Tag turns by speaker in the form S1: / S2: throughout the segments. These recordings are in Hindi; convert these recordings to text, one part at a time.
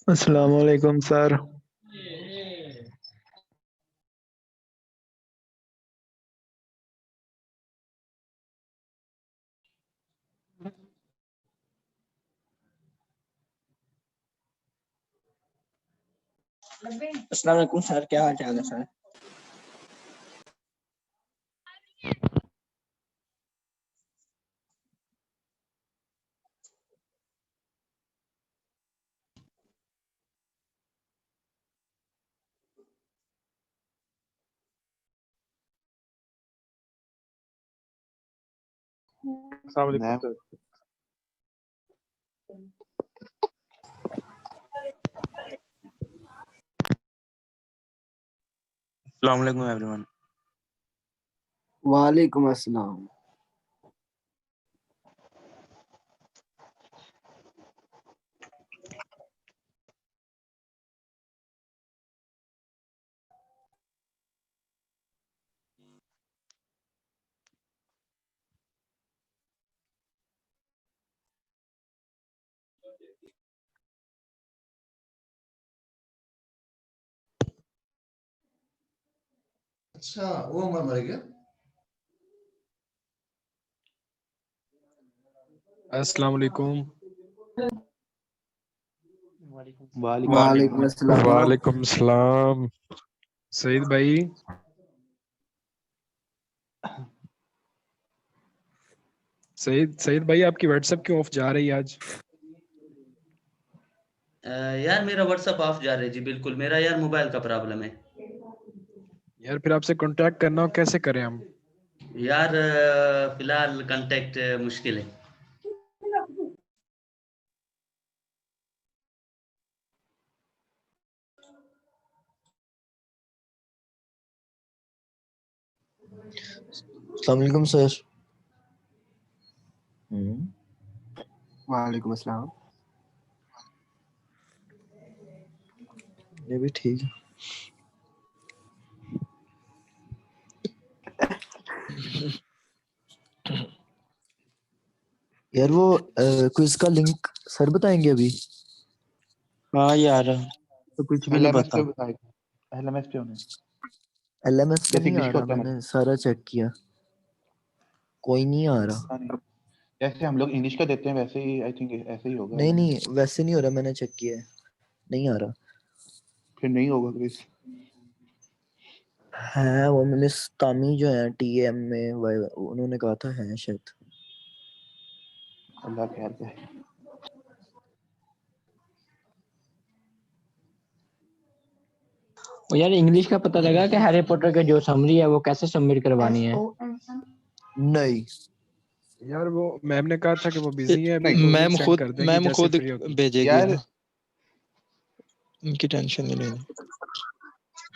S1: अस्सलाम वालेकुम सर।
S2: अस्सलाम वालेकुम सर, क्या हाल चाल है सर?
S3: अस्सलाम वालेकुम सर।
S2: अस्सलाम वालेकुम एवरीवन।
S4: वालेकुम अस्सलाम।
S5: अच्छा, वो मर गया।
S3: अस्सलाम वालेकुम।
S4: वालेकुम अस्सलाम।
S3: वालेकुम सलाम। सईद भाई, सईद भाई आपकी व्हाट्सएप क्यों ऑफ जा रही है आज?
S6: यार मेरा व्हाट्सएप ऑफ जा रहा है जी। बिल्कुल मेरा यार मोबाइल का प्रॉब्लम है
S3: यार फिर आपसे कांटेक्ट करना हो, कैसे करें हम?
S6: यार। फिलहाल कांटेक्ट मुश्किल है।
S5: अस्सलाम वालेकुम सर।
S4: वालेकुम अस्सलाम।
S5: ये भी ठीक है। यार वो क्विज का लिंक सर बताएंगे अभी?
S2: हाँ यार,
S5: तो कुछ भी नहीं
S3: एलएमएस
S5: पता।
S3: पे बताएगा, एलएमएस पे होने
S5: एलएमएस पे
S3: जैसे
S5: नहीं आ
S3: इंग्लिश का
S5: रहा,
S3: होता है
S5: मैंने सारा चेक किया, कोई नहीं आ रहा।
S3: पता नहीं। जैसे हम लोग इंग्लिश का देते हैं वैसे ही आई थिंक ऐसे ही होगा।
S5: नहीं नहीं, वैसे नहीं हो रहा, मैंने चेक किया है, नहीं आ रहा
S3: फिर नहीं होगा क्विज।
S5: है। वो मैंने तामी जो है टीएम में उन्होंने कहा था है शायद।
S3: अल्लाह खैर करे।
S2: वो यार इंग्लिश का पता लगा कि हैरी पॉटर का जो समरी है वो कैसे सबमिट करवानी है?
S5: नहीं
S3: यार वो मैम ने कहा था कि वो बिजी है अभी, तो
S7: मैम
S3: लिंक सेंड कर देंगी
S7: मैम
S3: जैसे
S7: खुद
S3: फ्री होगी।
S7: भेजेगी
S3: यार
S7: ना, उनकी टेंशन नहीं लेनी।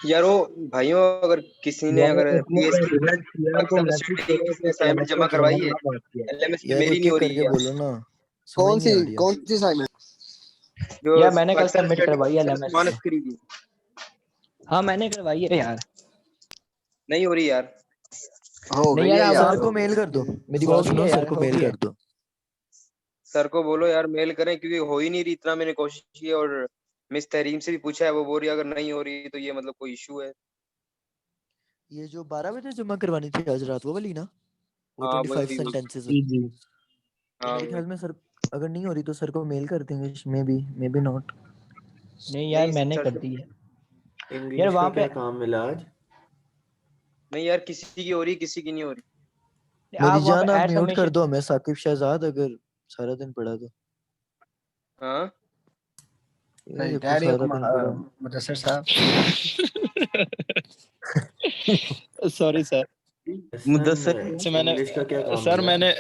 S8: यार वो भाइयों, अगर किसी ने अगर पीएससी
S1: को
S8: पाकिस्तान
S1: मैसेज
S8: स्टूडेंट
S1: करो
S8: किसी ने
S1: कि
S8: असाइनमेंट जमा करवाई है एलएमएस पे?
S5: यार
S8: मेरी
S5: एक
S8: नहीं
S5: एक
S8: हो रही
S5: करके
S8: है यार।
S5: बोलो ना, समझ नहीं आ रही है।
S4: कौन सी असाइनमेंट?
S8: जो
S2: यार मैंने कल
S8: पाकिस्तान
S2: सबमिट
S8: स्टडी
S2: करवाई है
S8: सर
S2: एलएमएस
S8: मानस
S2: पे।
S8: करी थी,
S2: हाँ मैंने करवाई है यार।
S8: नहीं हो रही यार।
S4: हो
S2: नहीं
S4: गई
S2: यार
S4: है
S2: आप
S4: यार।
S5: सर को मेल कर दो, मेरी
S2: हो
S5: बात
S2: गई
S5: सुनो,
S2: है
S5: सर
S2: यार,
S5: को
S2: हो
S5: मेल
S2: गई है।
S5: कर दो।
S8: सर को बोलो यार मेल करें, क्योंकि हो ही नहीं रही। इतना मैंने कोशिश की है, और मिस तहरीम से भी पूछा है, वो बोल रही है अगर नहीं हो रही तो ये मतलब कोई इशू है।
S5: ये जो 12 बजे जमा करवानी थी आज रात, वो वाली ना, वो
S8: हाँ
S5: 25
S8: वही वही।
S5: सेंटेंसेस।
S2: जी जी।
S5: तो
S8: हाँ
S5: मेरे
S8: वही।
S5: ख्याल में सर अगर नहीं हो रही तो सर को मेल कर देंगे, मे बी नॉट।
S2: नहीं यार
S8: नहीं
S2: मैंने
S8: सर,
S2: कर दी है यार
S9: इंग्लिश का
S2: वहाँ पे।
S9: क्या काम मिला आज?
S8: नहीं यार, किसी की हो रही किसी की नहीं हो रही।
S5: मेरी
S2: आप वहाँ पे
S5: जान आप
S2: ऐड
S5: म्यूट कर
S2: सबमिशन।
S5: दो हमें, साकिब शहजाद, अगर सारा दिन पढ़ा तो।
S8: हाँ
S5: ये
S4: नहीं
S5: देखो
S4: डैडी
S5: सारा दिन पढ़ा।
S4: मुदस्सिर साहब।
S7: Sorry sir.
S8: मुदस्सिर
S7: मैंने
S9: इंग्लिश का क्या काम
S7: सर
S9: मिला?
S7: मैंने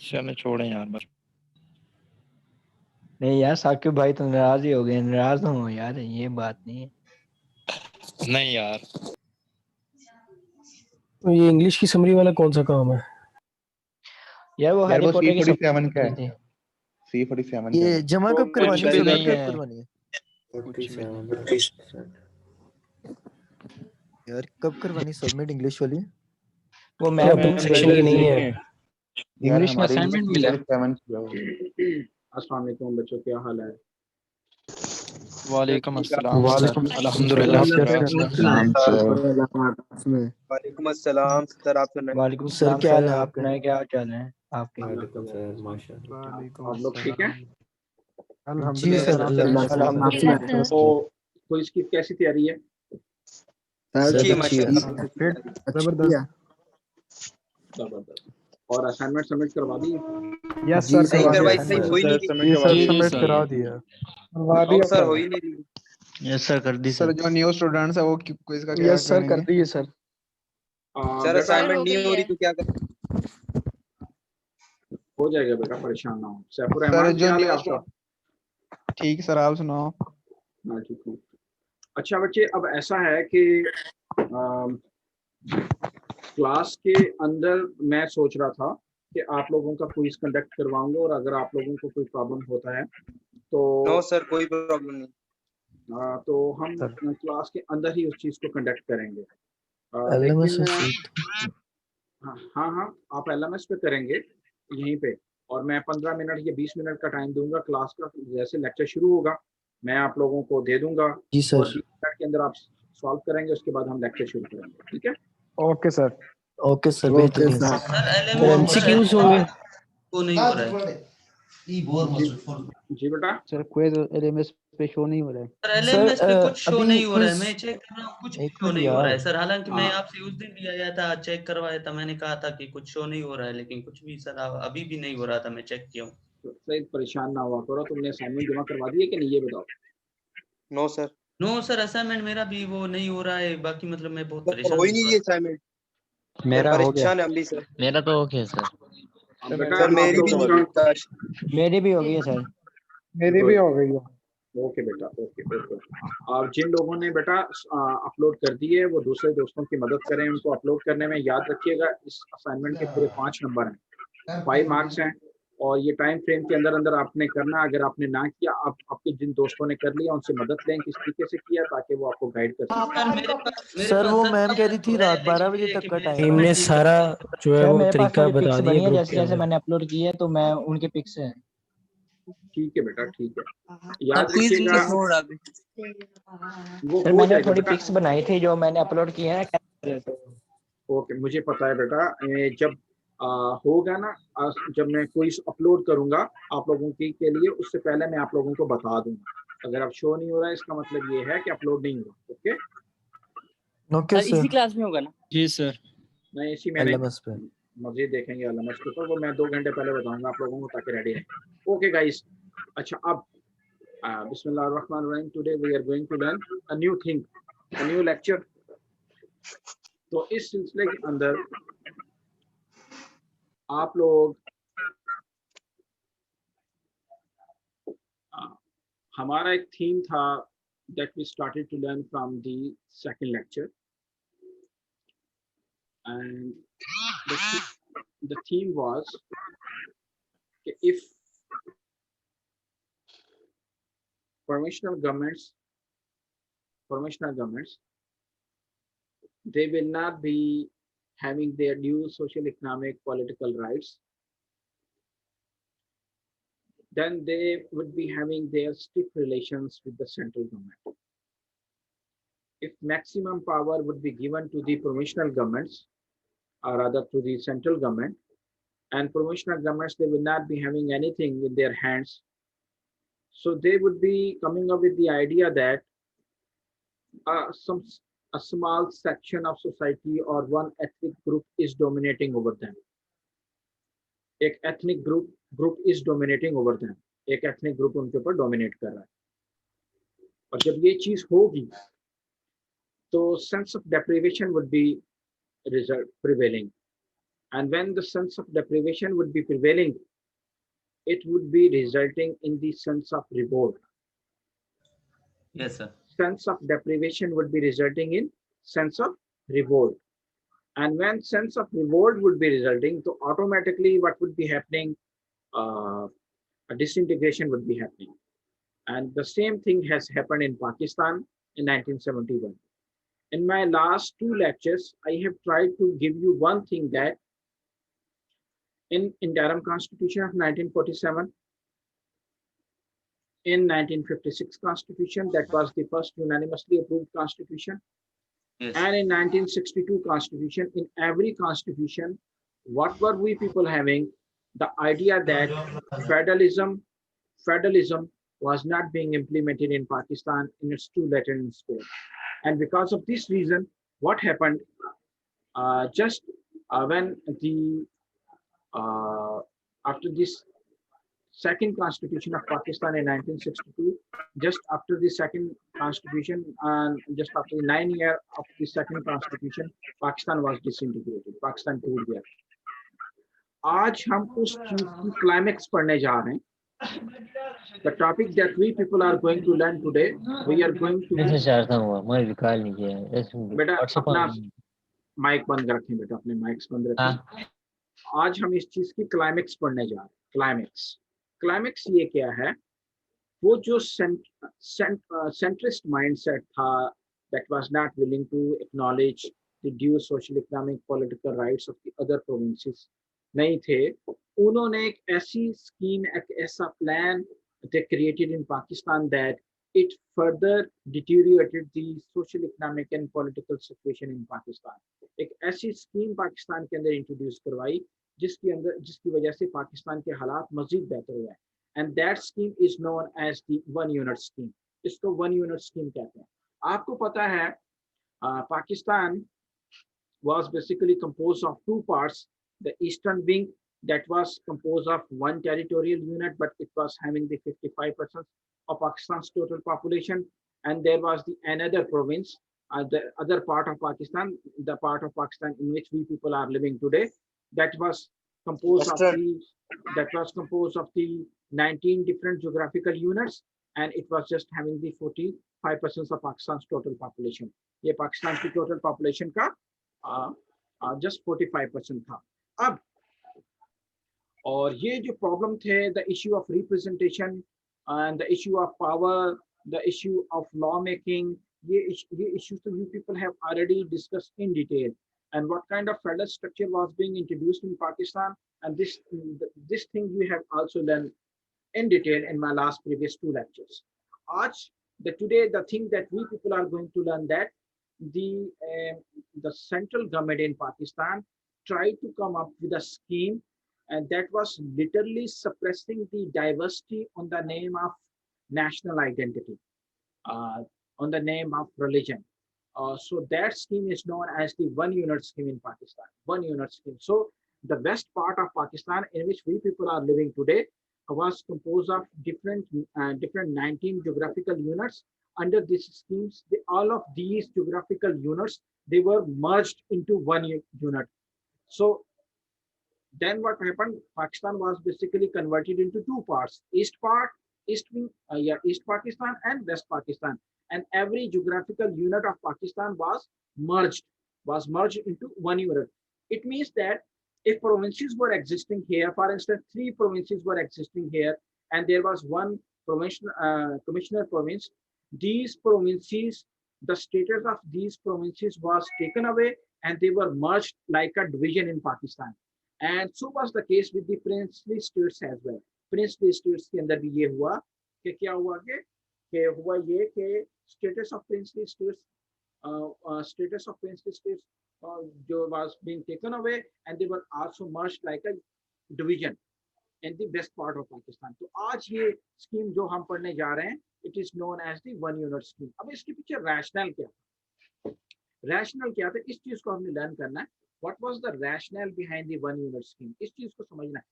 S7: चलो छोड़ें यार बस।
S2: नहीं यार साकिब भाई तो नाराज ही हो गए। नाराज ना हो यार, ये बात नहीं है।
S7: नहीं यार,
S1: तो ये इंग्लिश की समरी वाला कौन सा काम है?
S2: यार वो हैरी
S3: वो
S2: पॉटर की
S3: C47 का
S2: समरी
S3: है।
S2: थी।
S3: C47
S5: ये
S3: क्या है?
S5: जमा
S7: वो
S5: कब करवानी
S7: कुछ
S5: है
S7: भी
S5: सर,
S7: नहीं
S5: कब
S7: है।
S5: करवानी है
S7: कुछ भी नहीं।
S5: यार, कब करवानी सबमिट इंग्लिश वाली?
S2: वो मैम
S7: मैम
S2: सेक्शन की नहीं है।
S3: यार
S2: इंग्लिश में
S3: हमारी
S2: असाइनमेंट मिला है।
S3: 47 किया हुआ है।
S9: अस्सलाम वालेकुम बच्चों, क्या हाल है?
S7: वालेकुम
S8: ठीक है।
S7: अस्सलाम सर,
S4: वालेकुम
S7: अल्हम्दुलिल्लाह
S4: सलाम
S7: सर।
S3: सलाम सर।
S4: में
S8: वालेकुम अस्सलाम सर, आप सुन रहे हैं?
S2: वालेकुम
S5: सर
S2: सलाम
S5: क्या हाल
S2: सर,
S5: है
S2: आप
S5: आपका?
S2: सुनाए क्या चाल है आपके?
S9: आप लोग ठीक हैं?
S5: जी सर, अल्लाह का शुक्र है।
S2: अल्हम्दुलिल्लाह।
S9: तो क्विज की कैसी तैयारी है?
S4: सर
S8: अच्छी है
S5: अच्छी है।
S8: माशाल्लाह।
S9: जबरदस्त। और असाइनमेंट सबमिट करवा दी?
S5: यस सर,
S8: नहीं
S5: करवा
S8: करवाई,
S5: दिया
S8: नहीं हो ही नहीं रही।
S7: जी सबमिट करा दिया।
S8: अब सर हो ही नहीं रही।
S2: यस सर, कर दी
S1: सर जो न्यू स्टूडेंट्स है वो क्विज का क्या
S4: यस सर, कर
S1: करेंगे?
S4: दिए सर।
S8: सर
S9: बेटा
S8: असाइनमेंट नहीं हो रही तो क्या करें?
S9: हो जाएगा बेटा, परेशान ना हो। सैफुर
S1: सर
S9: रहमान,
S1: जो
S9: क्या हाल है
S1: न्यू
S9: आपका?
S1: ठीक सर, आप सुनाओ।
S9: मैं ठीक हूँ। अच्छा बच्चे, अब ऐसा है कि क्लास के अंदर मैं सोच रहा था कि आप लोगों का क्विज कंडक्ट करवाऊंगा, और अगर आप लोगों को कोई प्रॉब्लम होता है तो
S8: नो सर, कोई प्रॉब्लम नहीं।
S9: तो हम क्लास के अंदर ही उस चीज़ को कंडक्ट करेंगे।
S5: LMS
S9: लेकिन
S5: से
S9: हाँ हाँ, आप LMS पे करेंगे यहीं पे, और मैं 15 मिनट या 20 मिनट का टाइम दूंगा क्लास का। जैसे लेक्चर शुरू होगा मैं आप लोगों को दे दूंगा,
S5: जी
S9: और
S5: सर।
S9: 20 मिनट के अंदर आप सॉल्व करेंगे, उसके बाद हम लेक्चर शुरू करेंगे। ठीक है?
S1: Okay sir.
S5: Okay sir,
S4: okay
S5: बेहतरीन।
S4: Sir.
S6: Sir
S2: sir
S6: LMS
S2: MCQs होंगे?
S6: को नहीं हो रहा है।
S9: जी जी बेटा।
S4: सर क्विज LMS पे शो नहीं हो रहा है।
S6: सर
S5: सर
S6: एलएमएस पे कुछ शो
S5: अभी
S6: नहीं हो रहा है,
S5: क्विज
S6: मैं चेक कर रहा हूँ, कुछ भी
S5: एक
S6: शो
S5: मिनट
S6: नहीं हो रहा है
S5: यार।
S6: सर। हालांकि मैं
S9: हाँ,
S6: आपसे उस दिन भी आया था, चेक करवाया था, मैंने कहा था कि कुछ शो नहीं हो रहा है, लेकिन कुछ भी सर अभी भी नहीं हो रहा था, मैं चेक किया हूँ।
S9: तो सही, परेशान ना हुआ करो। तुमने असाइनमेंट जमा करवा दिए कि नहीं, ये बताओ।
S8: No sir,
S6: no sir, assignment मेरा भी वो नहीं हो रहा है, बाकी मतलब मैं बहुत
S8: सर
S6: परेशान
S8: हो ही
S6: हूँ
S8: नहीं
S6: सर।
S8: रही असाइनमेंट। सर
S2: मेरा हो गया।
S8: परेशान है हम भी सर।
S2: मेरा तो हो गया सर।
S9: अब बेटा
S8: सर
S9: आप
S8: मेरी भी
S9: लोग
S8: नहीं हुई काश।
S2: मेरी भी हो गई है सर।
S1: मेरी भी हो गई है।
S9: ओके बेटा, ओके ओके। और जिन लोगों ने बेटा अपलोड कर दिए, वो दूसरे दोस्तों की मदद करें उनको अपलोड करने में। याद रखिएगा, इस असाइनमेंट के पूरे 5 नंबर हैं, 5 मार्क्स हैं, और ये टाइम फ्रेम के अंदर अंदर आपने करना। अगर आपने ना किया, आप आपके जिन दोस्तों ने कर लिया उनसे मदद लें किस तरीके से किया, ताकि वो आपको गाइड कर सकें।
S6: सर मेरे
S5: सर
S6: पास
S5: वो
S6: सर
S5: मैम कह रही थी
S6: है,
S5: रात 12
S6: लेकिन
S5: बजे
S6: ये है
S5: तक
S6: कि
S5: का
S6: मैं
S5: टाइम
S2: टीम
S5: है।
S2: ने सारा जो है सर वो मेरे पास तरीका मेरी बता पिक्स दिया बनी है, ग्रुप जैसे के जैसे अंदर। मैंने अपलोड की है तो मैं उनके पिक्स है।
S9: ठीक है बेटा, ठीक है। याद रखिएगा वो
S2: सर
S9: हो
S2: मैंने
S9: जाएगा
S2: थोड़ी
S9: बेटा।
S2: पिक्स बनाई थी जो मैंने अपलोड की है ना।
S9: ओके, मुझे पता है बेटा। जब होगा ना, जब मैं कोई अपलोड करूंगा आप लोगों की के लिए, उससे पहले मैं आप लोगों को बता दूंगा। अगर अब शो नहीं हो रहा है, इसका मतलब ये है कि अपलोड नहीं हुआ। Okay,
S5: okay sir.
S2: क्लास में होगा ना? जी सर।
S9: मैं इसी में नहीं,
S5: LMS पे।
S9: मजीद देखेंगे LMS के ऊपर, वो मैं 2 घंटे पहले बताऊंगा आप लोगों को, ताकि रेडी रहें। ओके गाइस, अच्छा अब बिस्मिल्लाहिर्रहमानिर्रहीम। Today we are going to learn a new thing, a new lecture. तो इस सिलसिले के अंदर आप लोग हमारा एक थीम था that we started to learn from the second lecture, and the theme was if permissional governments they will not be having their due social, economic, political rights, then they would be having their stiff relations with the central government. If maximum power would be given to the provisional governments, or rather to the central government, and provisional governments, they will not be having anything in their hands. So they would be coming up with the idea that a small section of society or one ethnic group is dominating over them. एक ethnic group is dominating over them. एक ethnic group उनके ऊपर dominate कर रहा है। और जब ये चीज होगी तो sense of deprivation would be prevailing. And when the sense of deprivation would be prevailing, it would be resulting in the sense of revolt.
S6: Yes sir.
S9: Sense of deprivation would be resulting in sense of revolt. And when sense of revolt would be resulting, so automatically what would be happening, a disintegration would be happening. And the same thing has happened in Pakistan in 1971. In my last two lectures, I have tried to give you one thing that in Interim Constitution of 1947, in 1956 Constitution, that was the first unanimously approved Constitution,
S6: Yes.
S9: and in 1962 Constitution, in every Constitution, what were we people having? The idea that federalism was not being implemented in Pakistan in its true letter and spirit. And because of this reason, what happened? When the after this second Constitution of Pakistan in 1962, just after the second Constitution and just after the 9 years of the second Constitution, Pakistan was disintegrated. Pakistan टूट गया. आज हम उस चीज की क्लाइमेक्स पढ़ने जा रहे हैं. The topic that we people are going to learn today, we are going to.
S2: जैसे चाहता हूँ मैं विकाल नहीं किया
S9: बेटा
S2: WhatsApp
S9: अपना
S2: पर-
S9: माइक बंद रखें बेटा, अपने माइक्स बंद रखें.
S2: हाँ
S9: आज हम इस चीज की क्लाइमेक्स पढ़ने जा रहे हैं. क्लाइमेक्स ये क्या है? वो जो सेंट्रिस्ट माइंडसेट था, that was not willing to acknowledge the due social, economic, political rights of the other provinces नहीं थे, उन्होंने एक ऐसी स्कीम, एक ऐसा plan they created in Pakistan that it further deteriorated the social, economic and political situation in Pakistan. एक ऐसी स्कीम पाकिस्तान के अंदर इंट्रोड्यूस करवाई जिसकी वजह से पाकिस्तान के हालात मजीद बेहतर हुए. And that scheme is known as the one unit scheme. इसको one unit scheme कहते हैं. आपको पता है Pakistan was basically composed of two parts. The eastern wing that was composed of one territorial unit, but it was having the 55% of Pakistan's total population. And there was the another province, the other part of Pakistan, the part of Pakistan in which we people are living today, that was composed of the 19 different geographical units, and it was just having the 45% of Pakistan's total population. ये पाकिस्तान की total population का just 45% था. अब और ये जो problem थे, the issue of representation and the issue of power, the issue of lawmaking, ये issues that you people have already discussed in detail. And what kind of federal structure was being introduced in Pakistan, and this thing we have also learned in detail in my last previous two lectures. Today the thing that we people are going to learn that the central government in Pakistan tried to come up with a scheme, and that was literally suppressing the diversity on the name of national identity, on the name of religion. So that scheme is known as the one unit scheme in Pakistan. One unit scheme. So the west part of Pakistan, in which we people are living today, was composed of different 19 geographical units. Under these schemes, all of these geographical units, they were merged into one unit. So then what happened? Pakistan was basically converted into two parts: East Pakistan and West Pakistan. And every geographical unit of Pakistan was merged into one unit. It means that if provinces were existing here, for instance, 3 provinces were existing here, and there was one commissioner province, these provinces, the status of these provinces was taken away, and they were merged like a division in Pakistan. And so was the case with the princely states as well. Princely states के अंदर भी ये हुआ कि क्या हुआ कि status of princely states was being taken away, and they were also merged like a division in the west part of Pakistan. तो आज ये scheme जो हम पढ़ने जा रहे हैं, it is known as the one unit scheme. अब इसके पीछे rationale क्या था? Rationale क्या था? इस चीज को हमने learn करना है. What was the rationale behind the one unit scheme? इस चीज को समझना है.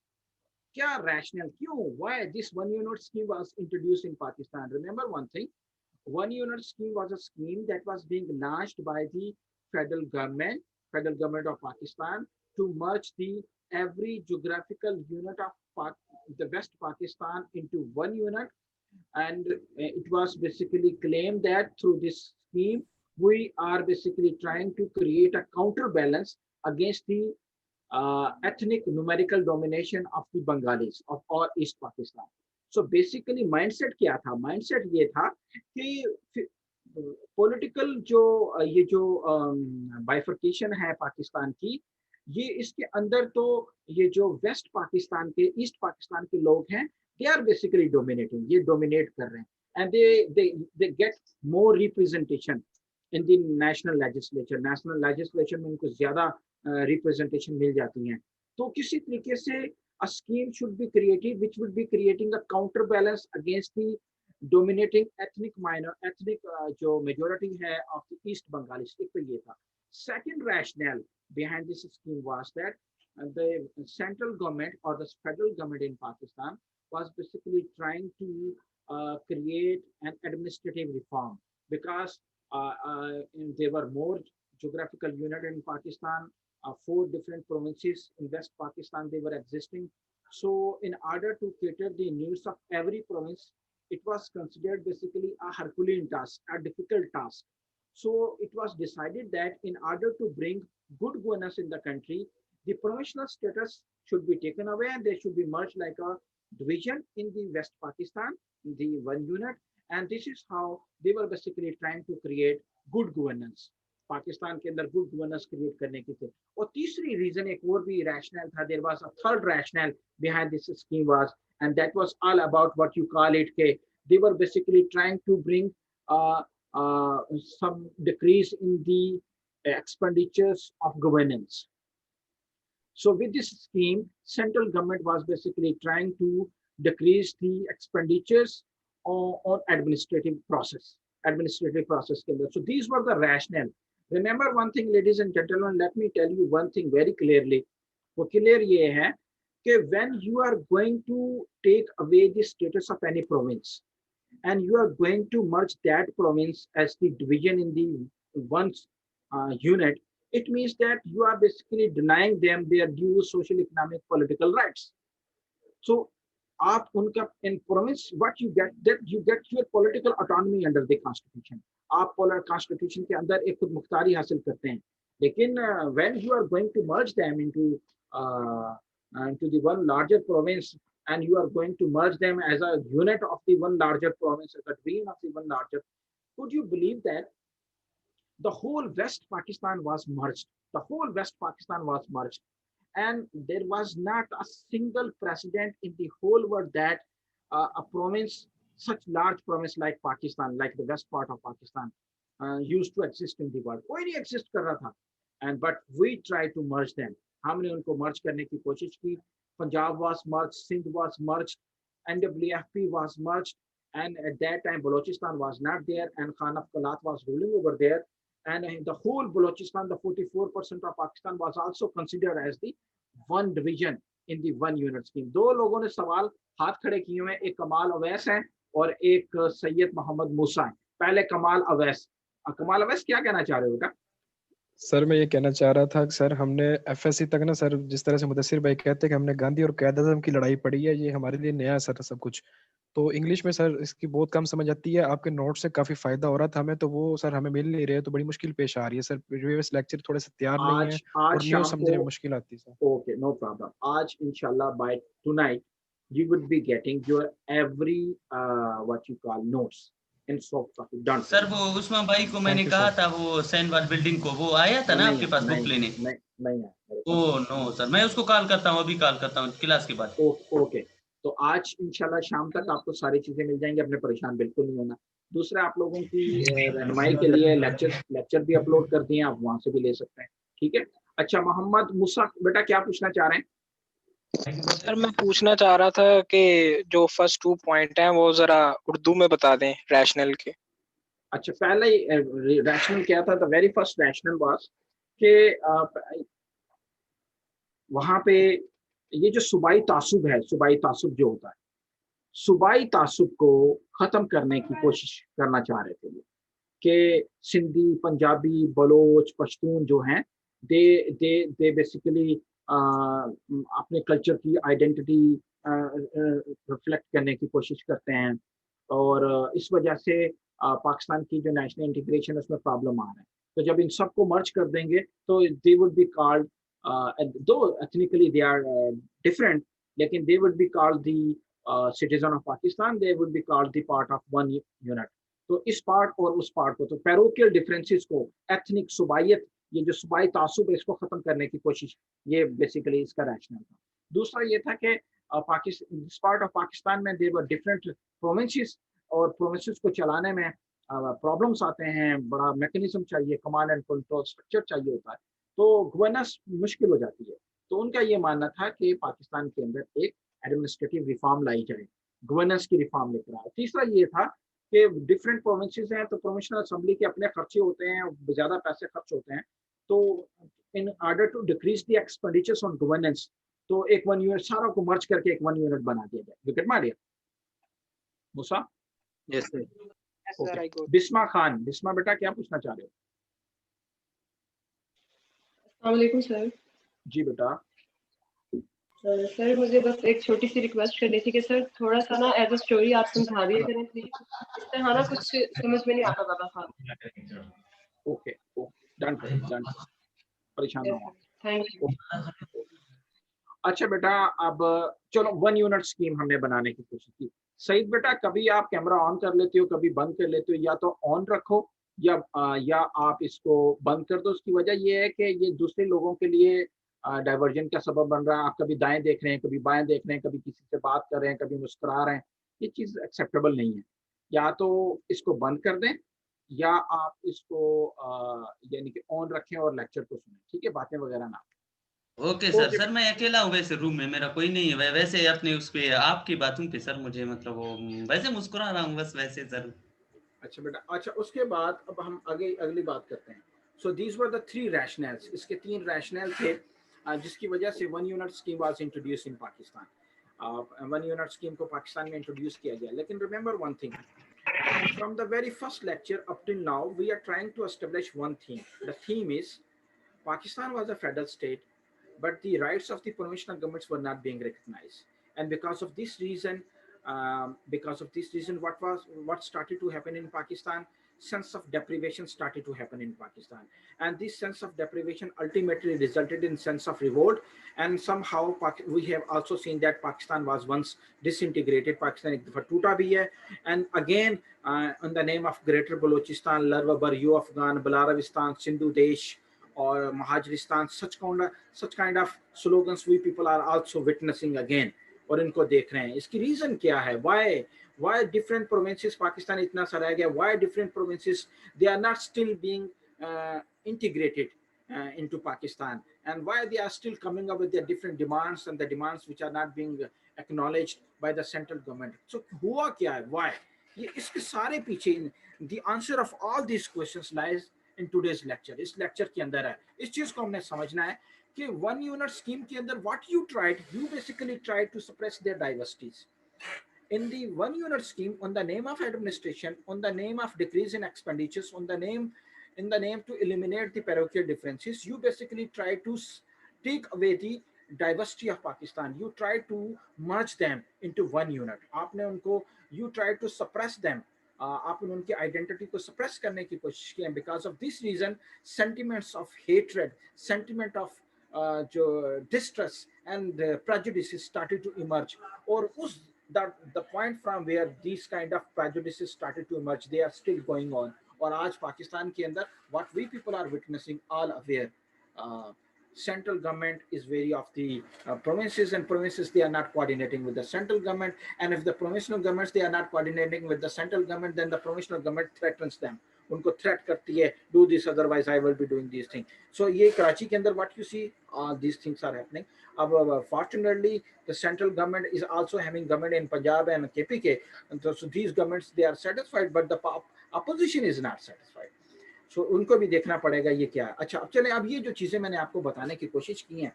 S9: क्या rationale? क्यों? Why this one unit scheme was introduced in Pakistan? Remember one thing. One unit scheme was a scheme that was being launched by the federal government of Pakistan to merge every geographical unit of the West Pakistan into one unit. And it was basically claimed that through this scheme, we are basically trying to create a counterbalance against the ethnic numerical domination of the Bengalis of all East Pakistan. So basically mindset क्या था? माइंडसेट ये था कि पॉलिटिकल ये जो बाइफर्केशन है पाकिस्तान की, ये इसके अंदर तो ये जो वेस्ट पाकिस्तान के, ईस्ट पाकिस्तान के लोग हैं, दे आर बेसिकली डोमिनेटिंग, ये डोमिनेट कर रहे हैं, and they get more representation in the national legislature. National legislature में उनको ज्यादा रिप्रेजेंटेशन मिल जाती है। तो किसी तरीके से a scheme should be created which would be creating a counterbalance against the dominating ethnic जो majority है of the East Bengalis। एक तो ये था। Second rationale behind this scheme was that the central government or the federal government in Pakistan was basically trying to create an administrative reform, because there were more geographical unit in Pakistan. 4 different provinces in West Pakistan, they were existing. So in order to cater the needs of every province, it was considered basically a Herculean task, a difficult task. So it was decided that in order to bring good governance in the country, the provincial status should be taken away and they should be merged like a division in the West Pakistan, the one unit. And this is how they were basically trying to create good governance. Pakistan के अंदर गुड गवर्नेंस क्रिएट करने की थी। और तीसरी रीजन एक और भी रैशनल था, there was a third rational behind this scheme was, and that was all about what you call it के they were basically trying to bring some decrease in the expenditures of governance. So with this scheme, central government was basically trying to decrease the expenditures on administrative process के अंदर. So these were the rationale. Remember one thing, ladies and gentlemen, let me tell you one thing very clearly. वो clear ये है कि when you are going to take away the status of any province and you are going to merge that province as the division in the one unit, it means that you are basically denying them their due social, economic, political rights. So आप उनका in province what you get, that you get your political autonomy under the constitution. आप constitution के अंदर एक खुद मुख्तारी हासिल करते हैं. लेकिन when you are going to merge them into the one larger province and you are going to merge them as a unit of the one larger province, as a division of the one larger, could you believe that the whole West Pakistan was merged? The whole West Pakistan was merged. And there was not a single precedent in the whole world that a province, such large province like Pakistan, like the west part of Pakistan, used to exist in the world. कोई नहीं exist कर रहा था. And but we tried to merge them. हमने उनको merge करने की कोशिश की. Punjab was merged, Sindh was merged, NWFP was merged, and at that time Balochistan was not there, and Khan of Kalat was ruling over there. And the whole Balochistan, the 44% of Pakistan was also considered as the one division in the one unit scheme. दो लोगों ने सवाल हाथ खड़े किए हुए हैं, एक कमाल अवैस है और एक सैयद मोहम्मद मूसा है. पहले कमाल अवैस क्या कहना चाह रहे हो बेटा?
S7: सर मैं ये कहना चाह रहा था कि सर हमने एफएससी तक ना सर, जिस तरह से मुदस्सिर भाई कहते हैं कि हमने गांधी और क़यादत की लड़ाई पढ़ी है, ये हमारे लिए नया है सर सब कुछ. तो इंग्लिश में सर इसकी बहुत कम समझ आती है. आपके नोट से काफी फायदा हो रहा था हमें, तो वो सर हमें मिल नहीं रहे, तो बड़ी मुश्किल पेश आ रही है सर. प्रीवियस लेक्चर थोड़े से तैयार नहीं है और न्यू समझने में मुश्किल आती है सर.
S9: Okay, no problem. आज इंशाल्लाह by tonight you would be getting your every what you call notes in soft copy done.
S6: Sir वो उस्मान भाई को मैंने कहा था वो सैनवाल बिल्डिंग को, वो आया था ना आपके पास बुक लेने?
S9: नहीं.
S6: ओह नो सर, मैं उसको कॉल करता हूँ, अभी कॉल करता हूँ क्लास के बाद.
S9: ओके, तो आज इंशाल्लाह शाम तक आपको सारी चीजें मिल जाएंगी, अपने परेशान बिल्कुल नहीं होना. दूसरा, आप लोगों की रहनुमाई के लिए लेक्चर भी अपलोड कर दिए, आप वहां से भी ले सकते हैं. ठीक है. अच्छा, मोहम्मद मूसा बेटा क्या पूछना चाह रहे हैं?
S10: सर मैं पूछना चाह रहा था कि जो फर्स्ट 2 पॉइंट हैं वो जरा उर्दू में बता दें रैशनल के.
S9: अच्छा, पहले रैशनल क्या था? The very first rational was कि वहां पे ये जो सूबाई तासुब है, सूबाई तासुब जो होता है, सूबाई तासुब को खत्म करने की कोशिश करना चाह रहे थे कि सिंधी, पंजाबी, बलोच, पश्तून जो हैं दे बेसिकली अपने कल्चर की आइडेंटिटी रिफ्लेक्ट करने की कोशिश करते हैं, और इस वजह से पाकिस्तान की जो नेशनल इंटीग्रेशन है उसमें प्रॉब्लम आ रहा है. तो जब इन सबको मर्ज कर देंगे तो दे वुड बी कॉल्ड, दो एथनिकली दे आर डिफरेंट, लेकिन they would be called the citizen of Pakistan, they would be called the part of one unit. तो इस पार्ट और उस पार्ट को, तो पैरोकियल डिफरेंसेस को, एथनिक सुबाइयत, ये जो सुबाई तासुब है, इसको खत्म करने की कोशिश, ये बेसिकली इसका रैशनल था। दूसरा ये था कि Pakistan, this part of Pakistan में देयर वर डिफरेंट प्रोविंसेस, और प्रोविंसेस को चलाने में प्रॉब्लम्स आते हैं, बड़ा मैकेनिज्म चाहिए, कमांड एंड कंट्रोल स्ट्रक्चर चाहिए होता है, तो गवर्नेंस मुश्किल हो जाती है। तो उनका ये मानना था कि पाकिस्तान के अंदर एक एडमिनिस्ट्रेटिव रिफॉर्म लाई जाए, गवर्नेंस की रिफॉर्म लेकर आए। तीसरा ये था कि डिफरेंट प्रोविंसेस हैं, तो प्रोविंशियल असेंबली के अपने खर्चे होते हैं, ज्यादा पैसे खर्च होते हैं, तो in order to decrease the expenditures on governance, तो एक वन यूनिट सारा को मर्ज करके एक वन यूनिट बना दिया जाए। विकेट Maria Musa.
S8: Yes sir.
S9: Okay, Bisma Khan, Bisma बेटा क्या पूछना चाह रहे हो?
S11: अस्सलाम वालेकुम सर।
S9: जी बेटा।
S11: सर मुझे बस एक छोटी सी रिक्वेस्ट करनी थी कि सर थोड़ा सा ना एज अ स्टोरी आप समझा दिया करें प्लीज, इस तरह ना कुछ समझ में नहीं आता ज़्यादा था।
S9: ओके डन डन, परेशान ना हो।
S11: Thank you.
S9: अच्छा बेटा, अब चलो वन यूनिट स्कीम हमने बनाने की कोशिश की। सईद बेटा, कभी आप कैमरा ऑन कर लेते हो, कभी बंद कर लेते हो, या तो ऑन रखो या आप इसको बंद कर दो। उसकी वजह ये है कि ये दूसरे लोगों के लिए डाइवर्जन का सबब बन रहा है। आप कभी दाएं देख रहे हैं, कभी बाएं देख रहे हैं, कभी किसी से बात कर रहे हैं, कभी मुस्कुरा रहे हैं, ये चीज़ एक्सेप्टेबल नहीं है। या तो इसको बंद कर दें, या आप इसको यानी कि ऑन रखें और लेक्चर को सुनें, ठीक है, बातें वगैरह ना।
S6: Okay sir. सर मैं अकेला हूँ वैसे रूम में, मेरा कोई नहीं है वैसे अपने उस पे आपकी बातों पे सर मुझे मतलब वो वैसे मुस्कुरा रहा हूँ बस वैसे सर।
S9: अच्छा बेटा, अच्छा उसके बाद अब हम अगली बात करते हैं। So these were the three rationals, इसके तीन रैशनल थे जिसकी वजह से one unit scheme was introduce in Pakistan. One unit scheme को पाकिस्तान में इंट्रोड्यूस किया गया। लेकिन remember one thing, from the very first lecture up till now we are trying to establish one theme. The theme is Pakistan was a federal state, but the rights of the provincial governments were not being recognized, and because of this reason, what started to happen in Pakistan, sense of deprivation started to happen in Pakistan, and this sense of deprivation ultimately resulted in sense of revolt, and somehow we have also seen that Pakistan was once disintegrated. Pakistan ek dafa toota bhi hai, and again in the name of Greater Balochistan, Larva Baryu Afghan, Balaravistan, Sindhu Desh or Mahajiristan, such kind of slogans we people are also witnessing again, और इनको देख रहे हैं। इसकी रीजन क्या है? why different provinces Pakistan इतना सा रह गया? why different provinces they are not still being integrated into Pakistan, and why they are still coming up with their different demands, and the demands which are not being acknowledged by the central government? So हुआ क्या है? why? ये इसके सारे पीछे the answer of all these questions lies in today's lecture. इस लेक्चर के अंदर है। इस चीज को हमने समझना है कि वन यूनिट स्कीम के अंदर what you basically tried to suppress their diversities. In the one unit scheme, on the name of administration, on the name of decrease in expenditures, in the name to eliminate the parochial differences, you basically try to take away the diversity of Pakistan. You try to merge them into one unit. आपने उनको, you try to suppress them. आपने उनकी आइडेंटिटी को सप्रेस करने की कोशिश की है। Because of this reason sentiments of hatred, sentiment of जो distress and prejudices started to emerge, और उस the point from where these kind of prejudices started to emerge, they are still going on. और आज पाकिस्तान के अंदर what we people are witnessing, all aware, central government is wary of the provinces, and provinces they are not coordinating with the central government, and if the provincial governments they are not coordinating with the central government, then the provincial government threatens them. उनको threat करती है, do this otherwise I will be doing these things. So ये कराची के अंदर what you see, these things are happening. अब fortunately the central government is also having government in Punjab and KPK, and so these governments they are satisfied, but the opposition is not satisfied. So उनको भी देखना पड़ेगा ये क्या है। अच्छा अब चलें, अब ये जो चीज़ें मैंने आपको बताने की कोशिश की हैं,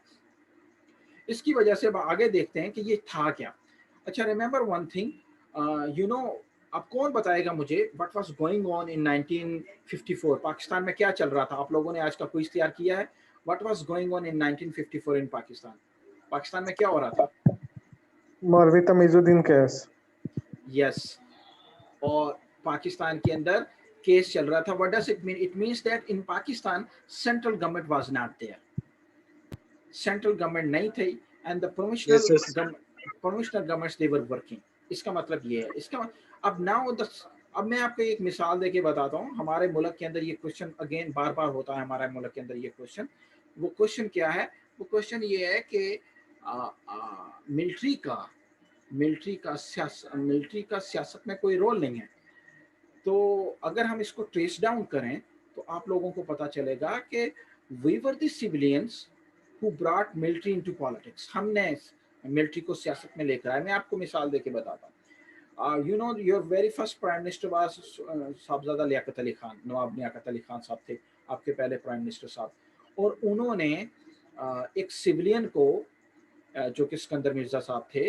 S9: इसकी वजह से अब आगे देखते हैं कि ये था क्या। अच्छा, remember one thing, you know, अब कौन बताएगा मुझे व्हाट वाज गोइंग ऑन इन 1954, पाकिस्तान में क्या चल रहा था? आप लोगों ने आज का क्विज तैयार किया है, व्हाट वाज गोइंग ऑन इन 1954 इन पाकिस्तान? पाकिस्तान में क्या हो रहा था?
S1: मौलवी तमीजुद्दीन केस।
S9: यस, और पाकिस्तान के अंदर केस चल रहा था। What does it mean? It means that in Pakistan central government was not there, central government नहीं थी, and the provincial provincial governments they were working, इसका मतलब ये है। अब नाउ अब मैं आपको एक मिसाल देके बताता हूँ। हमारे मुल्क के अंदर ये क्वेश्चन अगेन बार बार होता है हमारे मुल्क के अंदर ये क्वेश्चन। वो क्वेश्चन क्या है? वो क्वेश्चन ये है कि मिलिट्री का सियासत में कोई रोल नहीं है। तो अगर हम इसको ट्रेस डाउन करें तो आप लोगों को पता चलेगा कि we were the civilians who brought military into politics. हमने मिलिट्री को सियासत में लेकर आए। मैं आपको मिसाल देके बताता हूँ। You know, your very first prime minister was साहबजादा Liaquat Ali Khan, नवाब लियाकत अली खान साहब थे आपके पहले प्राइम मिनिस्टर साहब। और उन्होंने एक सिविलियन को जो कि सिकंदर मिर्जा साहब थे,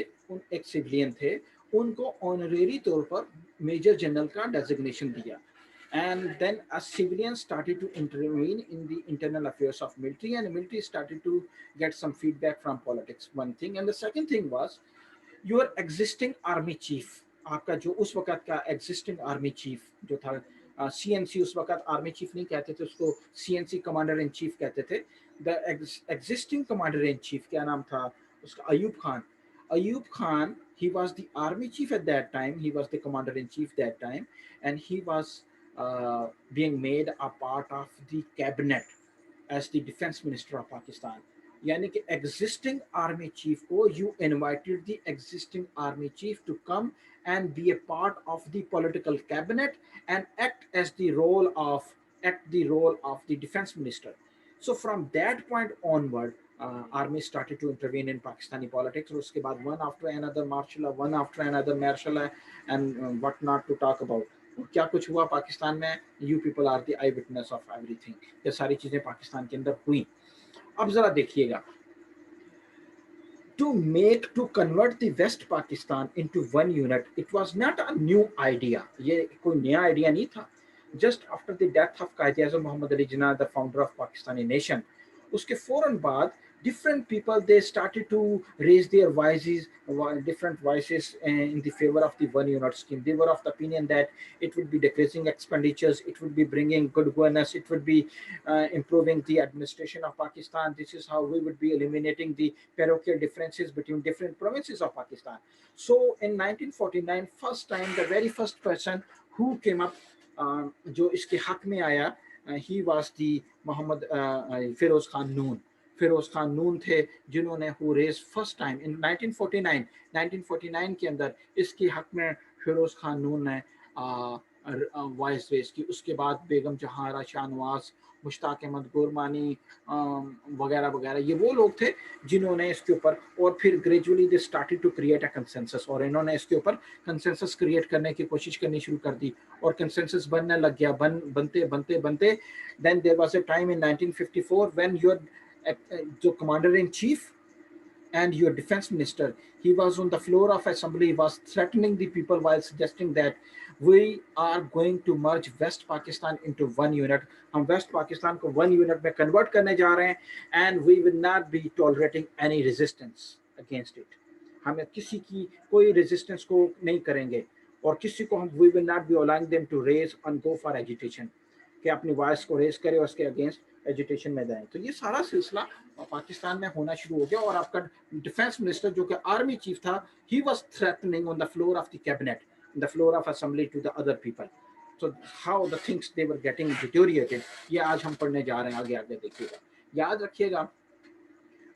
S9: एक सिविलियन थे, उनको ऑनरेरी तौर पर मेजर जनरल का डेजिग्नेशन दिया। And then a civilian started to intervene in the internal affairs of military, and military started to get some feedback from politics, one thing. And the second thing was your existing army chief, आपका जो उस वक्त का existing army chief जो था, CNC उस वक्त army chief नहीं कहते थे उसको, CNC commander in chief कहते थे। The existing commander in chief क्या नाम था उसका? Ayub Khan. Ayub Khan, he was the army chief at that time, he was the commander in chief that time, and he was being made a part of the cabinet as the defense minister of Pakistan. यानी कि existing army chief को you invited the existing army chief to come and be a part of the political cabinet and act the role of the defense minister. So from that point onward, army started to intervene in Pakistani politics. और उसके बाद one after another martial law and what not to talk about. क्या कुछ हुआ पाकिस्तान में? You people are the eyewitness of everything. ये सारी चीजें पाकिस्तान के अंदर हुई। अब जरा देखिएगा, to convert the West Pakistan into one unit, it was not a new idea. ये कोई नया आइडिया नहीं था। Just after the death of Quaid-e-Azam Muhammad Ali Jinnah, the founder of Pakistani nation, उसके फौरन बाद different people they started to raise their different voices in the favor of the one unit scheme. They were of the opinion that it would be decreasing expenditures, it would be bringing good governance, it would be improving the administration of Pakistan. This is how we would be eliminating the parochial differences between different provinces of Pakistan. So in 1949, first time, the very first person who came up जो इसके हक में आया, he was the Muhammad Feroz Khan Noon. Feroz Khan Noon थे जिन्होंने who raised first time in 1949 के अंदर इसके हक में फिरोज खान नून ने वॉइस रेस की। उसके बाद बेगम जहारा शाहनवाज, मुश्ताक अहमद गोरमानी वगैरह वगैरह, ये वो लोग थे जिन्होंने इसके ऊपर, और फिर gradually they started to create a consensus, और इन्होंने इसके ऊपर कंसेंसस क्रिएट करने की कोशिश करनी शुरू कर दी और कंसेंसस बनने लग गया। बनते then there was a time in 1954 when your जो commander in chief and your defense minister, he was on the floor of assembly, was threatening the people while suggesting that we are going to merge West Pakistan into one unit. हम West Pakistan को one unit में convert करने जा रहे हैं, and we will not be tolerating any resistance against it. हमें किसी की कोई resistance को नहीं करेंगे, और किसी को हम we will not be allowing them to raise and go for agitation, कि अपनी वॉइस को रेज करे और उसके अगेंस्ट एजुटेशन में जाए। तो ये सारा सिलसिला पाकिस्तान में होना शुरू हो गया, और आपका डिफेंस मिनिस्टर जो कि आर्मी चीफ था, he was threatening on the floor of the cabinet, the floor of assembly to the other people. So how the things they were getting deteriorated, ये आज हम पढ़ने जा रहे हैं। आगे देखिएगा, याद रखिएगा।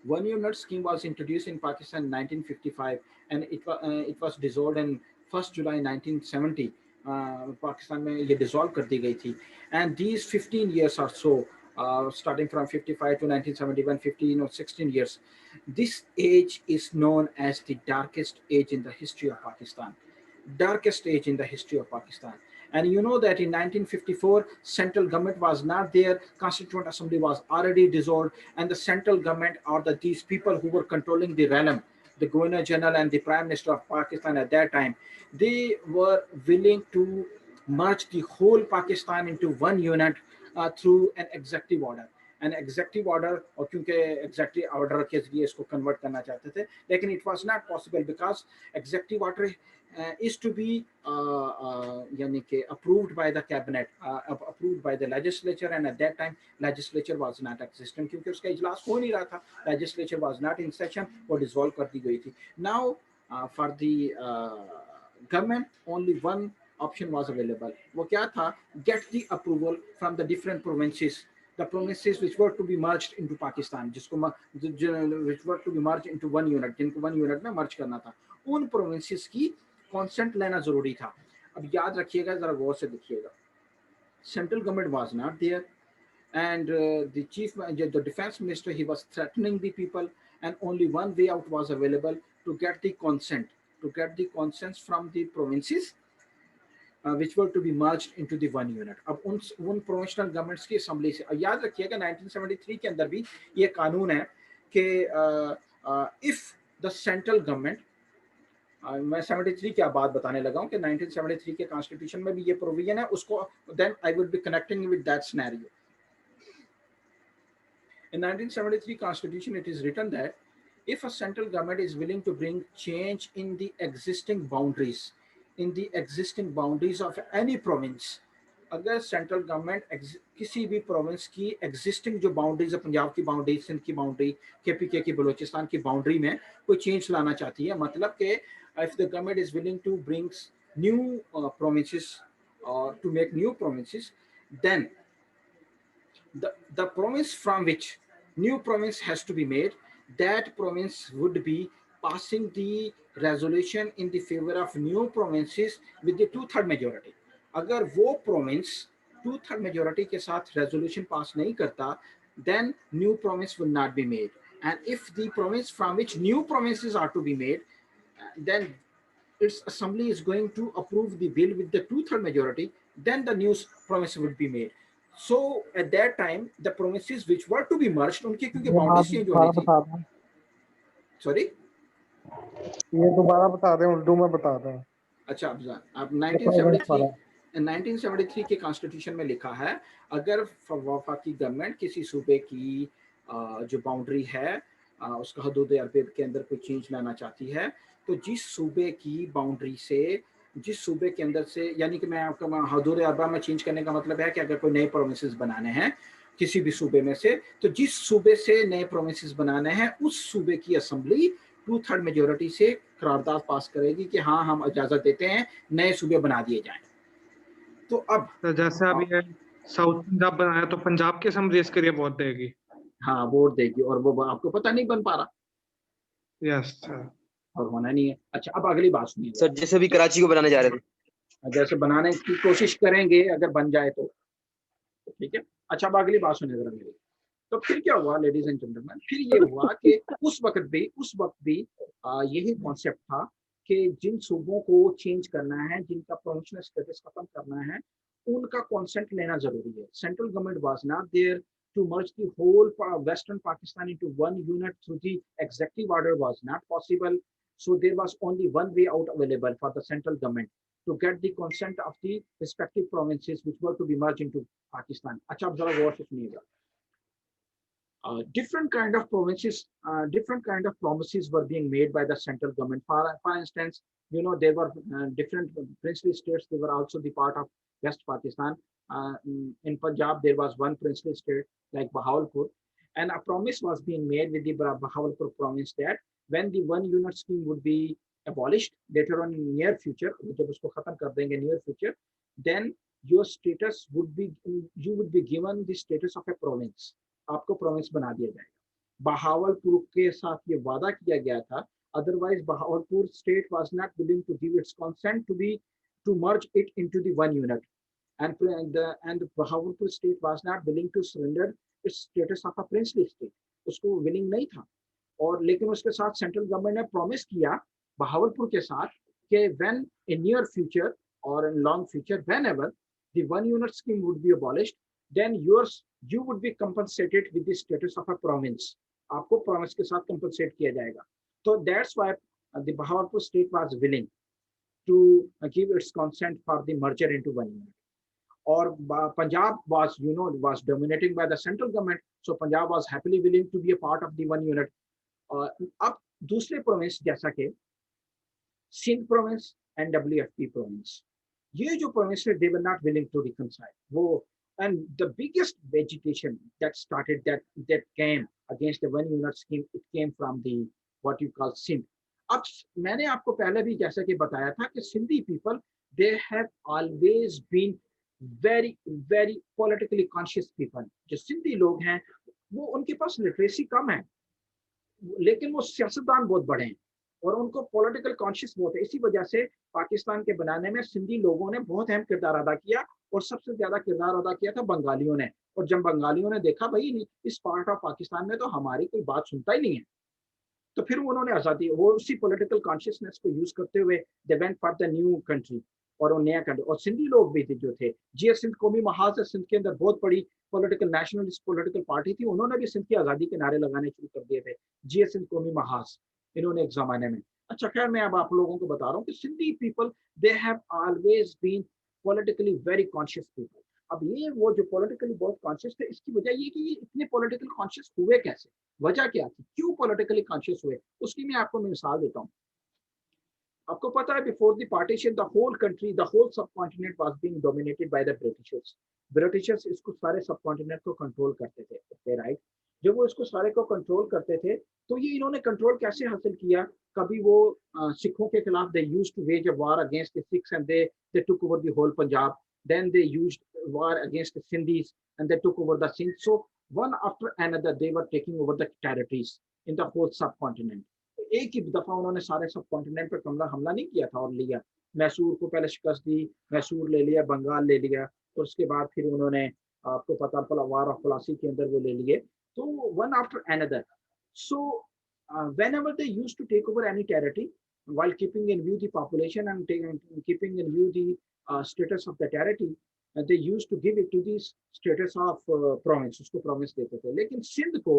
S9: One unit scheme was introduced in Pakistan in 1955 and it was dissolved in 1st July 1970. Pakistan में ये डिसॉल्व कर दी गई थी। And these 15 years or so, starting from 55 to 1971, 15 or 16 years, this age is known as the darkest age in the history of Pakistan. Darkest age in the history of Pakistan. And you know that in 1954, central government was not there, Constituent Assembly was already dissolved, and the central government, or these people who were controlling the realm, the Governor General and the Prime Minister of Pakistan at that time, they were willing to merge the whole Pakistan into one unit through an executive order. An executive order, और क्योंकि executive order के जरिए इसको convert करना चाहते थे, लेकिन it was not possible because executive order is to be यानी कि approved by the cabinet, approved by the legislature, and at that time legislature was not existent क्योंकि उसका इजलास हो नहीं रहा था, legislature was not in session और dissolve कर दी गई थी. Now for the government, only one option was available. वो क्या था? Get the approval from the different provinces, the provinces which were to be merged into Pakistan, which were to be merged into one unit, जिनको one unit में merge करना था, उन provinces की consent लेना जरूरी था. अब याद रखिएगा, जरा गौर से देखिएगा. Central government was not there, and the defense minister, he was threatening the people, and only one way out was available to get the consents from the provinces which were to be merged into the one unit. अब उन provincial governments की assembly से, याद रखिएगा 1973 के अंदर भी ये कानून है कि if the central government, मैं 73 की बात बताने लगा हूं कि 1973 के कॉन्स्टिट्यूशन में भी ये प्रोविजन है, उसको then I will be connecting with that scenario. In 1973 constitution, it is written that if a central government is willing to bring change in the existing boundaries of any province, अगर सेंट्रल गवर्नमेंट किसी भी प्रोविंस की एग्जिस्टिंग जो बाउंड्रीज है, पंजाब की बाउंड्री, सिंध की बाउंड्री, केपीके की, बलूचिस्तान की बाउंड्री में कोई चेंज लाना चाहती है, मतलब कि if the government is willing to bring new provinces or to make new provinces, then the province from which new province has to be made, that province would be passing the resolution in the favor of new provinces with the 2/3 majority. अगर वो province 2/3 majority के साथ resolution pass नहीं करता, then new province will not be made. And if the province from which new provinces are to be made, then its assembly is going to approve the bill with the 2/3 majority, then the new province would be made. So at that time, the provinces which were to be merged, उनकी क्योंकि boundaries change होनी थी. Sorry?
S1: ये दोबारा बता दें, उर्दू में बता दें.
S9: अच्छा, अब 1973 के कॉन्स्टिट्यूशन में लिखा है, अगर वफाकी गवर्नमेंट किसी सूबे की जो बाउंड्री है उसका हदूद अरब के अंदर कोई चेंज लाना चाहती है, तो जिस सूबे की बाउंड्री से, जिस सूबे के अंदर से, यानी कि मैं आपका हदूद अरबा में चेंज करने का मतलब है कि अगर कोई नए प्रोविंसेस बनाने हैं किसी भी सूबे में से, तो जिस सूबे से नए प्रोविंसेस बनाने हैं उस सूबे की असेंबली 2/3 मेजोरिटी से करारदाद पास करेगी कि हाँ, हम इजाजत देते हैं नए सूबे बना दिए जाएं. तो अब
S12: तो जैसे अभी ये साउथ पंजाब बनाया, तो पंजाब की असेंबली इसके लिए वोट देगी.
S9: हाँ, वोट देगी, और वो आपको पता नहीं बन पा रहा.
S12: यस,
S9: और होना नहीं है. अच्छा, अब अगली बात सुनिए
S8: सर. जैसे भी कराची को बनाने जा रहे थे,
S9: जैसे बनाने की कोशिश करेंगे, अगर बन जाए तो ठीक है. अच्छा, अब अगली बात सुनिए जरा मेरी. तो फिर क्या हुआ लेडीज एंड जेंटलमैन, फिर ये हुआ कि उस वक्त भी यही कॉन्सेप्ट था कि जिन सूबों को चेंज करना है, जिनका प्रोविंशियल स्टेटस खत्म करना है, उनका कंसेंट लेना जरूरी है. Central government was not there to merge the whole western Pakistan into one unit through the executive order was not possible. So there was only one way out available for the central government to get the consent of the respective provinces which were to be merged into Pakistan. अच्छा, अब जरा गौर से सुनिएगा. Different kind of provinces, different kind of promises were being made by the central government. For instance, you know, there were different princely states. They were also the part of West Pakistan. In Punjab, there was one princely state like Bahawalpur, and a promise was being made with the Bahawalpur province that when the one unit scheme would be abolished later on in near future, जब उसको खत्म कर देंगे near future, then your status would be, you would be given the status of a province. आपको प्रोविंस बना दिया जाएगा. बहावलपुर के साथ ये वादा किया गया था. Otherwise, Bahawalpur state was not willing to give its consent to merge it into the one unit. And the Bahawalpur state was not willing to surrender its status of a princely state. उसको willing नहीं था. और लेकिन उसके साथ सेंट्रल गवर्नमेंट ने प्रॉमिस किया बहावलपुर के साथ कि when in near future or in long future, whenever the one unit scheme would be abolished, then you would be compensated with the status of a province. आपको province के साथ compensate किया जाएगा. So that's why the Bahawalpur state was willing to give its consent for the merger into one unit. Or Punjab was, you know, was dominating by the central government, so Punjab was happily willing to be a part of the one unit. अब दूसरे province जैसा कि Sindh province and WFP province, ये जो province they were not willing to reconcile. वो, and the biggest vegetation that started, that came against the one unit scheme, it came from the what you call Sindh. अब मैंने आपको पहले भी जैसा कि बताया था कि Sindhi people they have always been very very politically conscious people. जो सिंधी लोग हैं वो उनके पास लिटरेसी कम है लेकिन वो सियासतदान बहुत बड़े हैं और उनको पॉलिटिकल कॉन्शियस बहुत है। इसी वजह से पाकिस्तान के बनाने में सिंधी लोगों ने बहुत अहम किरदार अदा किया और सबसे ज्यादा किरदार अदा किया था बंगालियों ने। और जब बंगालियों ने देखा भाई इस पार्ट ऑफ पाकिस्तान में तो हमारी कोई बात सुनता ही नहीं है, तो फिर उन्होंने आज़ादी वो उसी पॉलिटिकल कॉन्शियसनेस को यूज करते हुए they went for the new country और वो नया कंट्री। और सिंधी लोग भी थे जो थे, जी सिंध कौमी महाज है, सिंध के अंदर बहुत बड़ी पॉलिटिकल नेशनलिस्ट पॉलिटिकल पार्टी थी, उन्होंने भी सिंध की आज़ादी के नारे लगाने शुरू कर दिए थे, जी सिंध कौमी महाज इन्होंने एक जमाने में। अच्छा खैर मैं अब आप लोगों को बता रहा हूँ कि Sindhi people they have always been politically very conscious people. अब ये वो जो पॉलिटिकली बहुत कॉन्शियस थे, इसकी वजह ये कि ये इतने पॉलिटिकल कॉन्शियस हुए कैसे, वजह क्या थी, क्यों पॉलिटिकली कॉन्शियस हुए, उसकी मैं आपको मिसाल देता हूँ। आपको पता है before the partition the whole country the whole subcontinent was being dominated by the Britishers. Britishers इसको सारे सब कॉन्टिनेंट को कंट्रोल करते थे, ओके राइट। जब वो इसको सारे को कंट्रोल करते थे तो ये इन्होंने कंट्रोल कैसे हासिल किया, कभी वो सिखों के खिलाफ they used to wage a war against the Sikhs and they took over the whole Punjab, then they used war against the Sindhis and they took over the Sindh. So one after another they were taking over the territories in the whole subcontinent. एक ही दफा उन्होंने सारे सब कॉन्टिनेंट पर हमला नहीं किया था और लिया, मैसूर को पहले शिकस्त दी, मैसूर ले लिया, बंगाल ले लिया, और उसके बाद फिर उन्होंने आपको पता पड़ा वार ऑफ प्लासी के अंदर वो ले लिए, तो one after another. So whenever they used to take over any territory while keeping in view the population and keeping in view the status of the territory, they used to give it to the status of province, उसको province देते थे। लेकिन सिंध को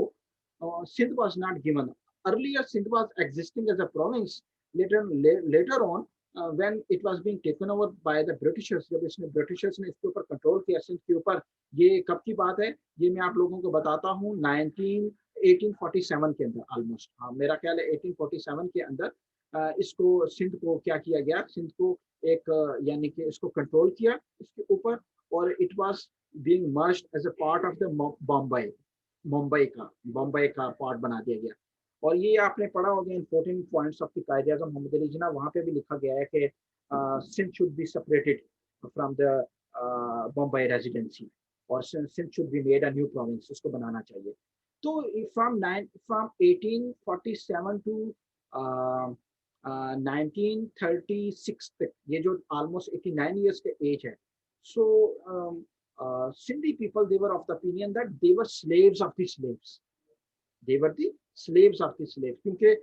S9: Sindh was not given. Earlier Sindh was existing as a province. Later on when it was being taken over by the Britishers, जब इसने Britishers ने इसके ऊपर कंट्रोल किया सिंध के ऊपर, ये कब की बात है, ये मैं आप लोगों को बताता हूँ 1847 के अंदर ऑलमोस्ट, हाँ मेरा ख्याल है 1847 के अंदर इसको सिंध को क्या किया गया, सिंध को एक यानी कि इसको कंट्रोल किया इसके ऊपर, और it was being merged as a part of the Bombay का पार्ट बना दिया गया। और ये आपने पढ़ा होगा इन 14 पॉइंट्स ऑफ द कायदे आज़म मोहम्मद अली जिन्ना, वहाँ पे भी लिखा गया है कि Sindh should be separated from the Bombay residency और Sindh should be made a new province, उसको बनाना चाहिए। तो फ्रॉम 1847 टू 1936 तक, ये जो ऑलमोस्ट 89 इयर्स के एज है, सो Sindhi people, they were of the opinion that they were slaves of the slaves. They were the slaves of the slaves, क्योंकि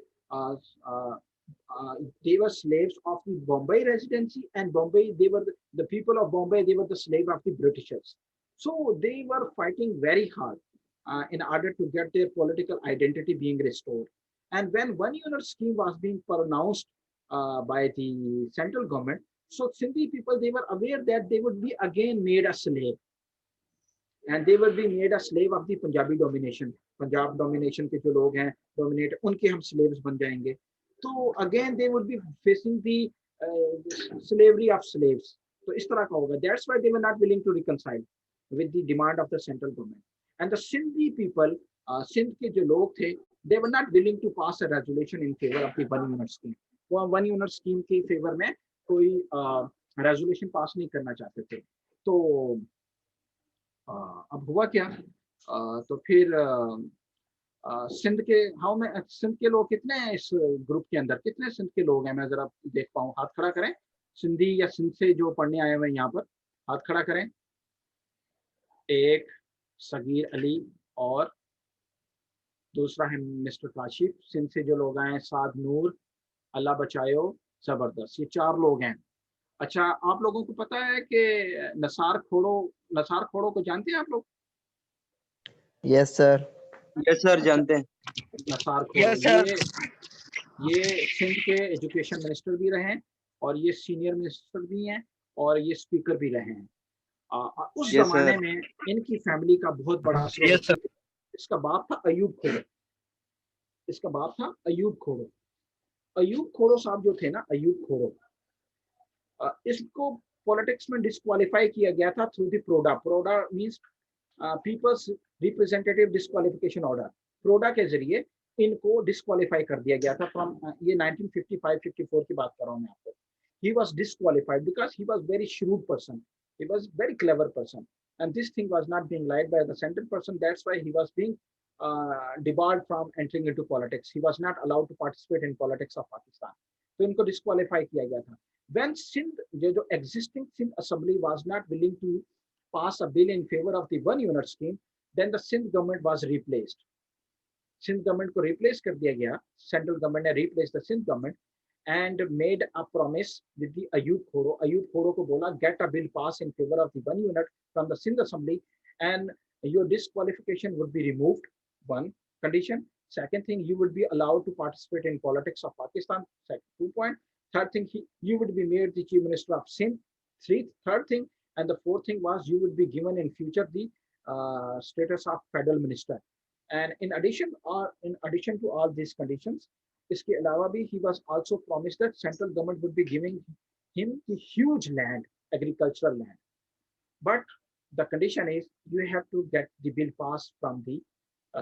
S9: they were slaves of the Bombay residency, and Bombay, they were the people of Bombay, they were the slave of the Britishers. So they were fighting very hard in order to get their political identity being restored. And when one unit scheme was being pronounced by the central government, so Sindhi people, they were aware that they would be again made a slave, and they will be made a slave of the Punjabi domination. Punjab domination के जो लोग हैं dominate, उनके हम slaves बन जाएंगे. तो again they would be facing the slavery of slaves. तो इस तरह का होगा. That's why they were not willing to reconcile with the demand of the central government. And the Sindhi people, Sindh के जो लोग थे, they were not willing to pass a resolution in favor of the one unit scheme. वो one unit scheme के favor में कोई resolution pass नहीं करना चाहते थे. तो अब हुआ क्या, तो फिर सिंध के लोग कितने हैं इस ग्रुप के अंदर, कितने सिंध के लोग हैं, मैं जरा देख पाऊँ, हाथ खड़ा करें, सिंधी या सिंध से जो पढ़ने आए हुए हैं यहाँ पर, हाथ खड़ा करें। एक सगीर अली और दूसरा है मिस्टर काशिफ। सिंध से जो लोग आए हैं साद नूर, अल्लाह बचायो, जबरदस्त, ये 4 लोग हैं। अच्छा, आप लोगों को पता है कि नसार खोड़ो को जानते हैं आप लोग?
S8: यस सर जानते हैं।
S9: नसार खोड़ो, ये सिंध के एजुकेशन मिनिस्टर भी रहे हैं और ये सीनियर मिनिस्टर भी हैं और ये स्पीकर भी रहे हैं। उस जमाने में इनकी फैमिली का बहुत बड़ा इसका बाप था अयूब खोड़ो। अयूब खोड़ो साहब जो थे ना, अयूब खोड़ो, इसको पॉलिटिक्स में डिस्क्वालीफाई किया गया था through the PRODA means people's representative disqualification order. PRODA के जरिए इनको डिस्क्वालीफाई कर दिया गया था फ्रॉम, ये 1955-54 की बात कर रहा हूँ मैं आपको. He was disqualified because he was very shrewd person. He was very clever person, and this thing was not being liked by the central person. That's why he was being debarred from entering into politics. He was not allowed to participate in politics of Pakistan. तो इनको disqualify किया गया था. When Sindh, जो existing Sindh Assembly was not willing to pass a bill in favor of the one unit scheme, then the Sindh government was replaced. Sindh government को replace कर दिया गया. Central government ने replace the Sindh government and made a promise with the Ayub Khoro. Ayub Khoro को बोला get a bill passed in favor of the one unit from the Sindh Assembly and your disqualification would be removed. One condition. Second thing, you would be allowed to participate in politics of Pakistan. Second, 2 point. Third thing, you would be made the chief minister of Sindh. Third thing, and the fourth thing was you would be given in future the status of federal minister. And in addition to all these conditions, इसके अलावा भी he was also promised that central government would be giving him the huge land, agricultural land. But the condition is you have to get the bill passed from the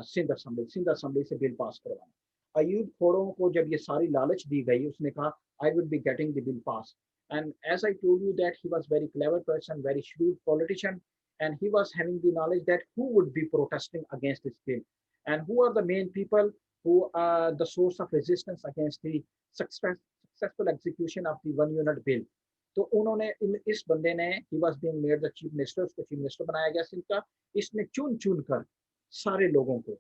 S9: Sindh Assembly. Sindh Assembly से bill pass करवाना. अयूब खोड़ों को जब ये सारी लालच दी गई, उसने कहा I would be getting the bill passed. And as I told you that he was very clever person, very shrewd politician, and he was having the knowledge that who would be protesting against this bill and who are the main people who are the source of resistance against the successful execution of the one unit bill. तो उन्होंने इस बंदे ने he was being made the chief minister, उसको chief minister बनाया गया सिंध का. इसने चुन कर सारे लोगों को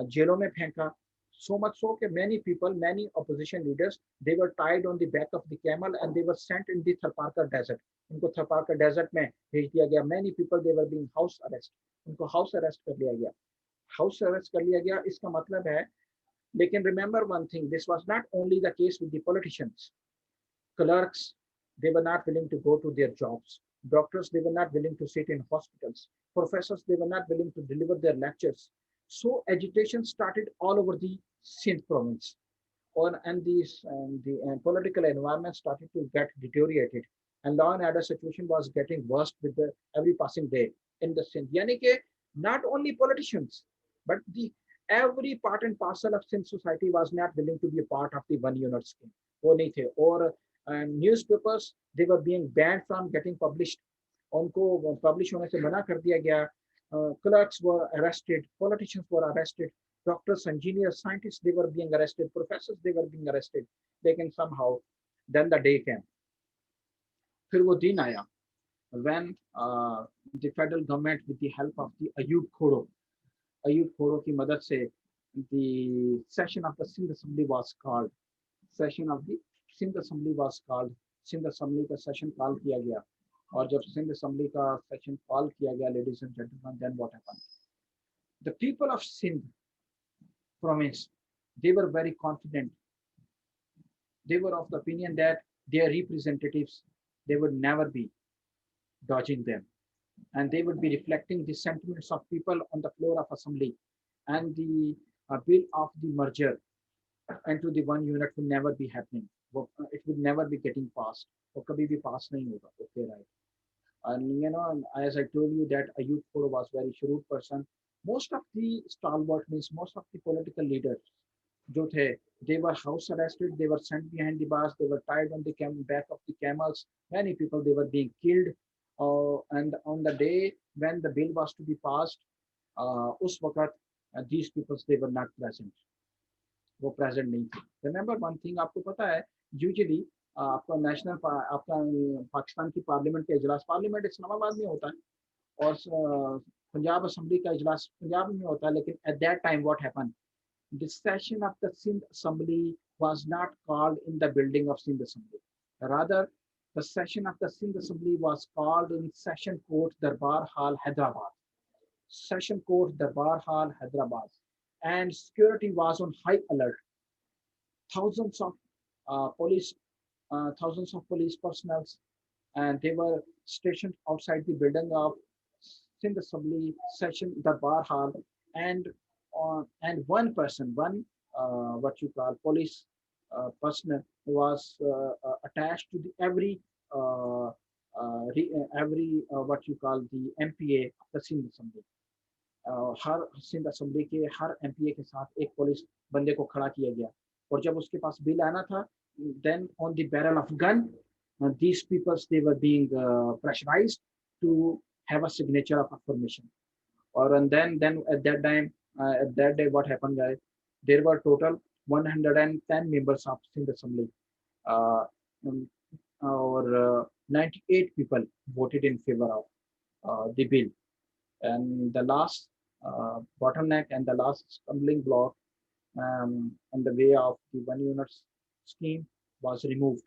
S9: जेलों में फेंका. So much so that many people, many opposition leaders, they were tied on the back of the camel and they were sent in the Tharparkar desert. उनको Tharparkar desert में भेज दिया गया. Many people they were being house arrest. उनको house arrest कर लिया गया. House arrest कर लिया गया. इसका मतलब है, लेकिन remember one thing, this was not only the case with the politicians. Clerks, they were not willing to go to their jobs. Doctors, they were not willing to sit in hospitals. Professors, they were not willing to deliver their lectures. So agitation started all over the Sindh province, and the political environment started to get deteriorated, and law and order situation was getting worse with every passing day in the Sindh. यानी कि not only politicians, but every part and parcel of Sindh society was not willing to be a part of the one unit scheme. वो नहीं थे. और newspapers, they were being banned from getting published. उनको publish होने से मना कर दिया गया. Clerks were arrested, politicians were arrested, doctors, engineers, scientists, they were being arrested, professors, they were being arrested. लेकिन somehow, then the day came. फिर वो दिन आया when the federal government, with the help of the Ayub Khoro की मदद से, the session of the Sindh Assembly was called. Session of the Sindh Assembly was called. Sindh Assembly का session call किया गया. और जब सिंध असेंबली का सेशन कॉल किया गया, ladies and gentleman, then what happened? The people of Sindh province, they were very confident. They were of the opinion that their representatives, they would never be dodging them, and they would be reflecting the sentiments of people on the floor of assembly, and the bill of the merger into the one unit will never be happening. It would never be getting passed. और कभी भी pass नहीं होगा. Okay, right. And as I told you that Ayub Khoro was very shrewd person. Most of the stalwart, means most of the political leaders, जो थे, they were house arrested, they were sent behind the bars, they were tied on the back of the camels. Many people, they were being killed. And on the day when the bill was to be passed, उस वक्त these people, they were not present. वो present नहीं थे. Remember one thing, आपको पता है, usually आपका नेशनल, आपका पाकिस्तान की पार्लियामेंट का इजलास, पार्लियामेंट इस्लामाबाद में होता है, और पंजाब असेंबली का इजलास पंजाब में होता है. लेकिन at that time what happened? The session of the Sindh Assembly was not called in the building of Sindh Assembly. Rather, the session of the Sindh Assembly was called in Session Court Darbar Hall, Hyderabad. Session Court Darbar Hall, Hyderabad. And security was on high alert. Thousands of police personnel, and they were stationed outside the building of Sindh Assembly Session Darbar Hall, and one person, what you call police person, was attached to every what you call the MPA of the Sindh Assembly. हर सिंध असेंबली के हर एमपीए के साथ एक पुलिस बंदे को खड़ा किया गया, और जब उसके पास बिल आना था, then on the barrel of gun these peoples they were being pressurized to have a signature of affirmation. Or and then at that day what happened, guys, there were total 110 members of Sindh Assembly, or 98 people voted in favor of the bill, and the last bottleneck and the last stumbling block on the way of the one unit scheme was removed,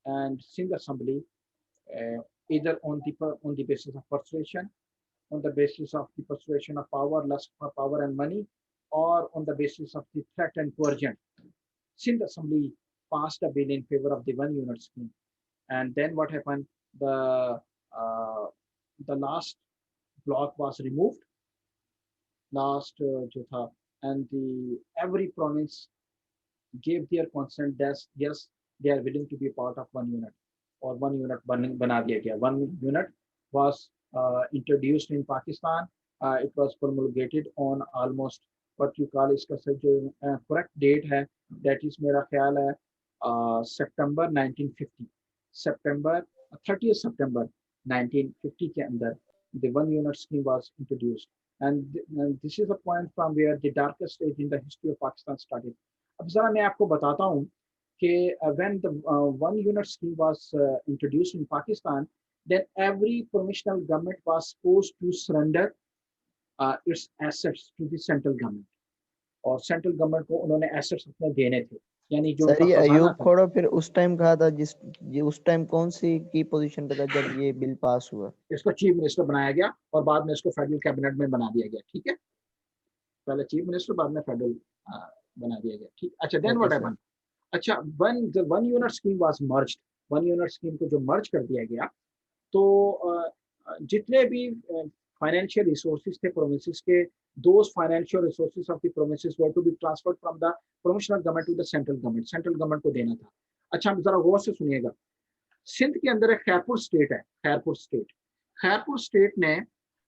S9: and Sindh Assembly, either on the basis of persuasion, on the basis of the persuasion of power, lust for power and money, or on the basis of the threat and coercion, Sindh Assembly passed a bill in favor of the one unit scheme. And then what happened? The last block was removed, and every province gave their consent that yes, they are willing to be part of one unit, or one unit bana diya gaya. One unit was introduced in Pakistan. It was promulgated on almost what you call iska jo correct date hai, that is mera khayal hai September 1950, September 30th September 1950 ke andar the one unit scheme was introduced, and this is a point from where the darkest stage in the history of Pakistan started. अब जरा मैं आपको बताता हूँ कि when the one unit scheme was introduced in Pakistan, then every provisional government was supposed to surrender its assets to the central government, और central government को उन्होंने assets अपने देने थे, यानी जो
S4: सर ये
S9: उनका खजाना
S4: अयूब
S9: था।
S4: खोड़ो फिर उस टाइम कहा था, ये उस टाइम कौन सी की पोजीशन पे था जब ये बिल पास हुआ?
S9: इसको चीफ मिनिस्टर बनाया गया और बाद में इसको फेडरल कैबिनेट में बना दिया गया, ठीक है, पहले चीफ मिनिस्टर बाद में फेडरल बना दिया गया, ठीक। अच्छा, देन व्हाट हैपेंड, अच्छा when the one unit scheme was merged, one unit scheme को जो मर्ज कर दिया गया, तो जितने भी फाइनेंशियल रिसोर्सेज थे प्रोविंसेस के, those financial resources of the provinces were to be transferred from the provincial government to the central government, central government को देना था। अच्छा, आप जरा गौर से सुनिएगा, सिंध के अंदर एक खैरपुर स्टेट है, खैरपुर स्टेट ने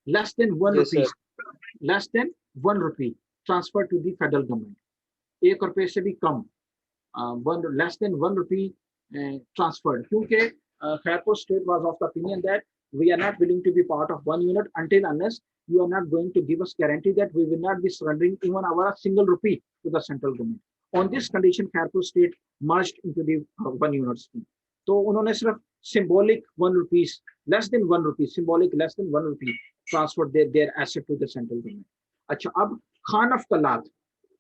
S9: less than 1 rupees, less than 1 rupee transferred to the federal government, 1 रुपए से भी कम, less than 1 rupee transferred, क्योंकि Khairpur state was of the opinion that we are not willing to be part of one unit until unless you are not going to give us guarantee that we will not be surrendering even our single rupee to the central government. On this condition, Khairpur state merged into the one unit scheme. तो उन्होंने सिर्फ symbolic 1 rupees, less than 1 rupee, symbolic less than 1 rupee transferred their asset to the central government. अच्छा, अब Khan of Kalat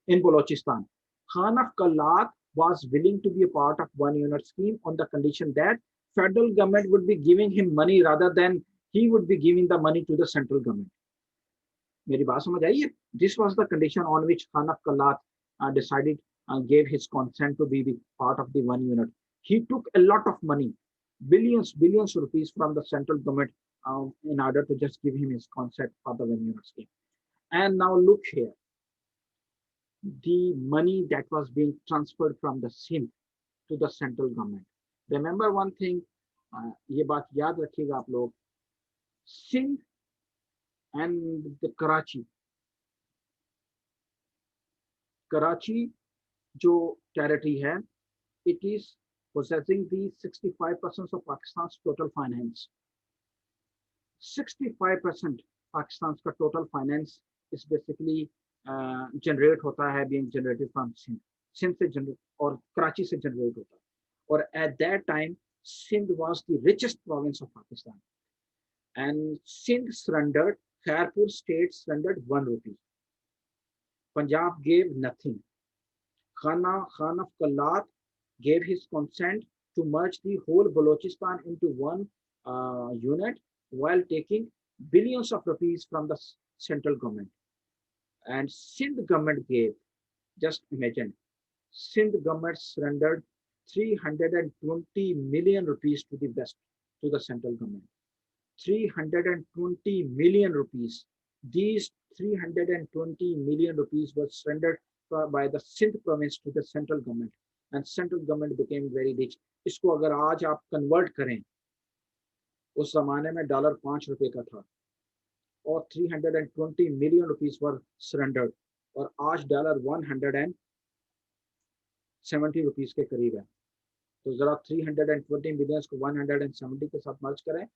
S9: in Balochistan, Khan of Kalat was willing to be a part of one unit scheme on the condition that federal government would be giving him money rather than he would be giving the money to the central government. मेरी बात समझ आई है? This was the condition on which Khan of Kalat decided and gave his consent to be part of the one unit. He took a lot of money, billions rupees from the central government in order to just give him his consent for the one unit scheme. And now look here, the money that was being transferred from the Sindh to the central government. Remember one thing, ये बात याद रखिएगा आप लोग, Sindh and the Karachi जो territory है, it is possessing the 65% of Pakistan's total finance. 65% Pakistan's का total finance is basically generate होता है, being generated from Sindh. Sindh से generate और Karachi से generate होता है. और at that time, Sindh was the richest province of Pakistan. And Sindh surrendered, Khairpur state surrendered 1 rupee. Punjab gave nothing. Khan of Kalat gave his consent to merge the whole Balochistan into one unit while taking billions of rupees from the central government. And Sindh government gave, just imagine, Sindh government surrendered 320 million rupees to the west, to the central government. 320 million rupees. These 320 million rupees were surrendered by the Sindh province to the central government, and central government became very rich. इसको अगर आज आप convert करें, उस जमाने में $5 का था, और 320 मिलियन रुपीस वर सरेंडर्ड, और आज डॉलर 170 रुपीस के करीब है। तो जरा 320 मिलियन को 170 के साथ मर्ज करें,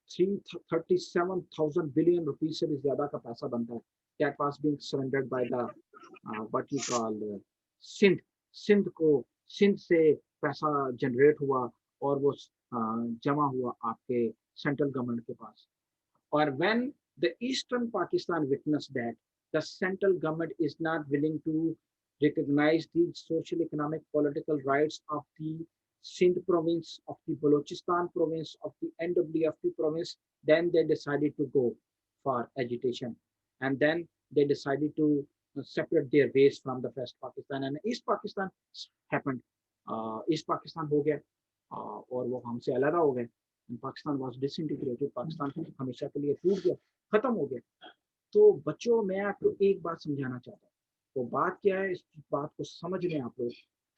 S9: 37,000 बिलियन रुपीस से भी ज्यादा का पैसा बनता है। That was being surrendered by the what you call Sindh से पैसा जनरेट हुआ और वो जमा हुआ आपके सेंट्रल गवर्नमेंट के पास। और when the eastern Pakistan witnessed that the central government is not willing to recognize the social, economic, political rights of the Sindh province, of the Balochistan province, of the NWFP province, then they decided to go for agitation, and then they decided to separate their ways from the West Pakistan, and East Pakistan happened. East Pakistan हो गया और वो हमसे अलग हो गए। पाकिस्तान was disintegrated, पाकिस्तान हमेशा के लिए टूट गया, खत्म हो गया। तो बच्चों, मैं आपको एक बात समझाना चाहता हूँ। वो बात क्या है, इस बात को समझ लें आप लोग।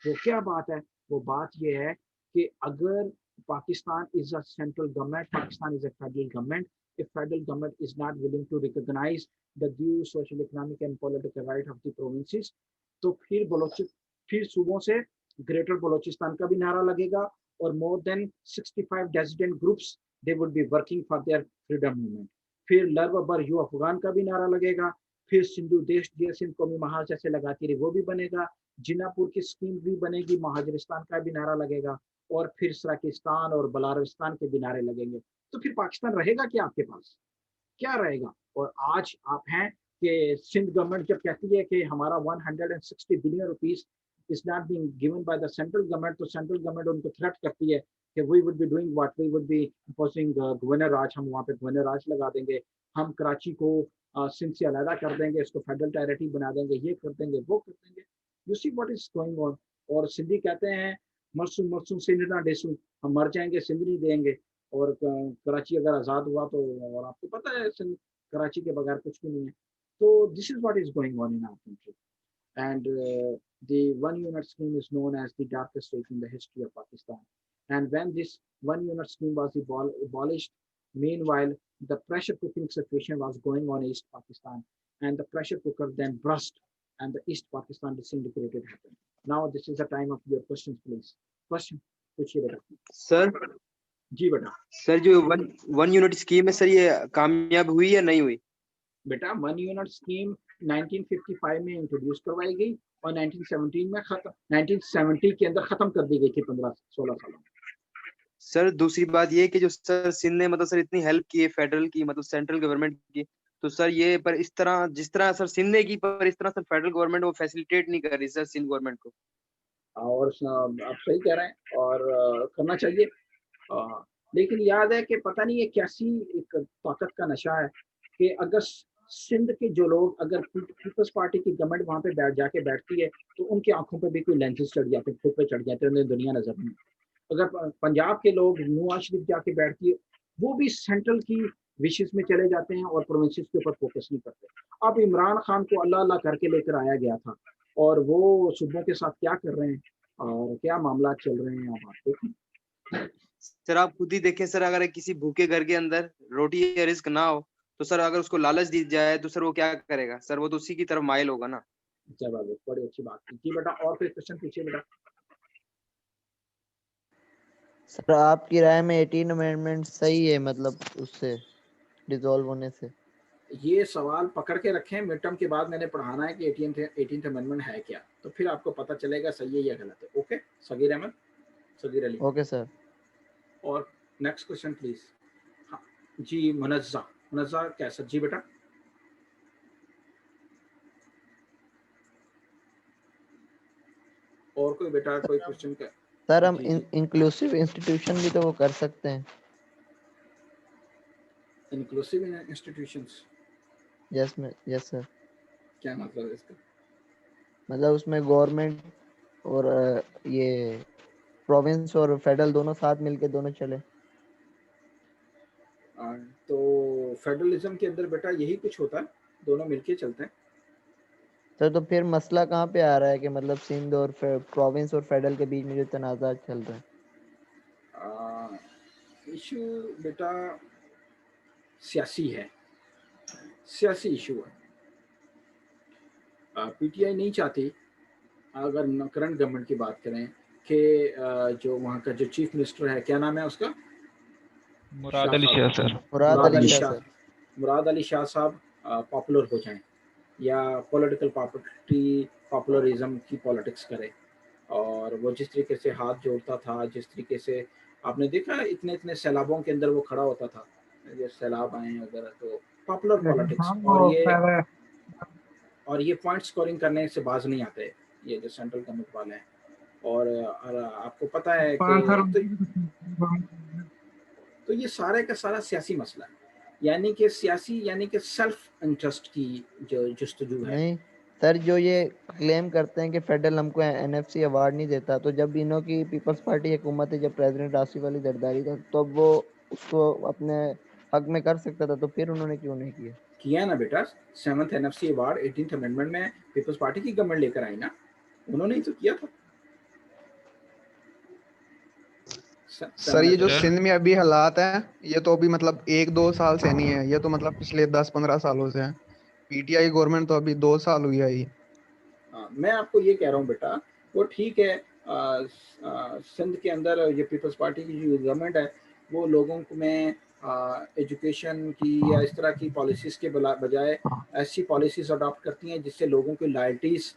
S9: वो क्या बात है? वो बात ये है कि अगर Pakistan is a central government, Pakistan is a federal government, if federal government is not willing to recognize the due social, economic and political right of the provinces, तो फिर सूबों से ग्रेटर बलोचिस्तान का भी नारा लगेगा, और more than 65 dissident groups they would be working for their freedom movement। फिर लर्व बर यू अफगान का भी नारा लगेगा, फिर सिंधु देश सिंध कौमी महाज जैसे लगाती रही वो भी बनेगा, जिनापुर की स्कीम भी बनेगी, महाजरिस्तान का भी नारा लगेगा, और फिर सराकिस्तान और बलारिस्तान के भी नारे लगेंगे। तो फिर पाकिस्तान रहेगा क्या आपके पास? क्या रहेगा? और आज आप हैं कि सिंध गवर्नमेंट जब कहती है कि हमारा 160 billion rupees is not being given by the central government, तो सेंट्रल गवर्नमेंट उनको थ्रेट करती है कि we would be doing what, we would be imposing governor raj, हम वहाँ पे गवर्नर राज लगा देंगे, हम कराची को सिंध से अलग कर देंगे, इसको फेडरल टेरिटरी बना देंगे, ये कर देंगे, वो कर देंगे। You see what is going on. और सिंधी कहते हैं मरसू मरसू सिंध ना डेसू, हम मर जाएंगे सिंध नहीं देंगे, और कराची अगर आज़ाद हुआ तो, और आपको पता है सिंध कराची के बगैर कुछ भी नहीं है। तो this is what is going on in our country, and the one unit scheme is known as the darkest age in the history of Pakistan. And when this one unit scheme was abolished, meanwhile the pressure cooking situation was going on in East Pakistan, and the pressure cooker then burst and the East Pakistan disintegrated happened. Now this is the time of your questions, please. Question पूछिए बेटा।
S8: सर
S9: जी बेटा।
S8: सर जो वन यूनिट स्कीम है सर, ये कामयाब हुई या नहीं हुई?
S9: बेटा वन यूनिट स्कीम 1955 में इंट्रोड्यूस करवाई गई और 1917 में 1970 के अंदर खत्म कर दी गई थी 15-16 सालों में।
S8: सर दूसरी बात ये कि जो सर सिंध ने मतलब सर इतनी हेल्प की है फेडरल की, मतलब सेंट्रल गवर्नमेंट की, तो सर ये पर इस तरह जिस तरह सर सिंध ने की, पर इस तरह सर फेडरल गवर्नमेंट वो फैसिलिटेट नहीं कर रही सर सिंध गवर्नमेंट को।
S9: और आप सही कह रहे हैं और करना चाहिए, लेकिन याद है कि पता नहीं ये कैसी एक ताकत का नशा है कि अगर सिंध के जो लोग, अगर पीपल्स पार्टी की गवर्नमेंट वहाँ पे जाके बैठती है तो उनकी आंखों पे भी कोई लेंसेज चढ़ जाते हैं, खुद पे चढ़ जाते हैं, उन्हें दुनिया नजर नहीं। अगर पंजाब के लोग नवाज शरीफ जाके बैठती है, वो भी सेंट्रल की विशेष में चले जाते हैं और प्रोविंसेस के ऊपर फोकस नहीं करते। अब इमरान खान को अल्लाह अल्लाह करके लेकर आया गया था, और वो सूबों के साथ क्या कर रहे हैं और क्या मामला चल रहे हैं, आप देखें।
S8: सर आप खुद ही देखें सर, अगर किसी भूखे घर के अंदर रोटी या रिस्क ना हो तो सर अगर उसको लालच दी जाए तो सर वो क्या करेगा? सर वो तो उसी की तरफ माइल होगा ना।
S9: जवाब बड़ी अच्छी बात की। जी बेटा, और कोई क्वेश्चन पूछिए बेटा।
S4: सर आपकी राय में 18 अमेंडमेंट सही है, मतलब उससे डिसॉल्व होने से?
S9: ये सवाल पकड़ के रखें, मिड टर्म के बाद मैंने पढ़ाना है कि 18th अमेंडमेंट है क्या, तो फिर आपको पता चलेगा सही है या गलत है। Okay Sagheer Ahmed, Sagheer Ali.
S4: Okay sir.
S9: और नेक्स्ट क्वेश्चन प्लीज। हाँ जी, मुनज़्ज़ा कैसर जी बेटा। और कोई बेटा कोई क्वेश्चन का?
S4: सर हम इंक्लूसिव इंस्टीट्यूशन भी तो वो कर सकते हैं।
S9: Inclusive institutions?
S4: Yes sir.
S9: क्या मतलब है इसका? मतलब
S4: उसमें गवर्नमेंट और ये प्रोविंस और फेडरल दोनों साथ मिलके दोनों चले।
S9: तो फेडरलिज्म के अंदर बेटा यही कुछ होता है, दोनों मिलके चलते हैं।
S4: सर तो फिर मसला कहाँ पे आ रहा है कि मतलब सिंध और प्रोविंस और फेडरल के बीच में जो तनाज़ा चल रहा है?
S9: इशू बेटा सियासी है, सियासी इशू है। पीटीआई नहीं चाहती, अगर करंट गवर्नमेंट की बात करें, कि जो वहाँ का जो चीफ मिनिस्टर है, क्या नाम है उसका?
S13: मुराद अली शाह सर।
S9: मुराद अली शाह साहब पॉपुलर हो जाएं या पॉलिटिकल पॉपुलरिज्म की पॉलिटिक्स करे। और वो जिस तरीके से हाथ जोड़ता था, जिस तरीके से आपने देखा इतने इतने सैलाबों के अंदर वो खड़ा होता था, ये सैलाब आए वगैरह, तो पॉपुलर पॉलिटिक्स। और ये पॉइंट स्कोरिंग करने से बाज नहीं आते ये जो सेंट्रल गवर्नमेंट वाले हैं। और आपको पता है कि तो ये सारे का सारा सियासी मसला है, यानी कि सेल्फ इंटरेस्ट की जो जुस्तजू है।
S4: नहीं सर, जो ये क्लेम करते हैं कि फेडरल हमको एनएफसी अवार्ड नहीं देता, तो जब इन्हों की पीपल्स पार्टी हुकूमत है, जब प्रेसिडेंट आसिफ अली जरदारी था, तो वो उसको अपने हक में कर सकता था, तो फिर उन्होंने क्यों नहीं किया?
S9: किया ना बेटा, 7th NFC award 18th amendment में पीपल्स पार्टी की गवर्नमेंट लेकर आई ना, उन्होंने ही तो किया था।
S14: सर ये जो सिंध में अभी हालात हैं, ये तो अभी मतलब 1-2 साल से नहीं है, ये तो मतलब पिछले 10-15 सालों से है। पीटीआई गवर्नमेंट तो अभी 2 साल हुई आई।
S9: मैं आपको ये कह रहा हूँ बेटा, वो ठीक है, सिंध के अंदर ये पीपल्स पार्टी की जो गवर्नमेंट है, वो लोगों में एजुकेशन की या इस तरह की पॉलिसीज़ के बजाय ऐसी पॉलिसीज़ अडॉप्ट करती हैं जिससे लोगों की लॉयल्टीज़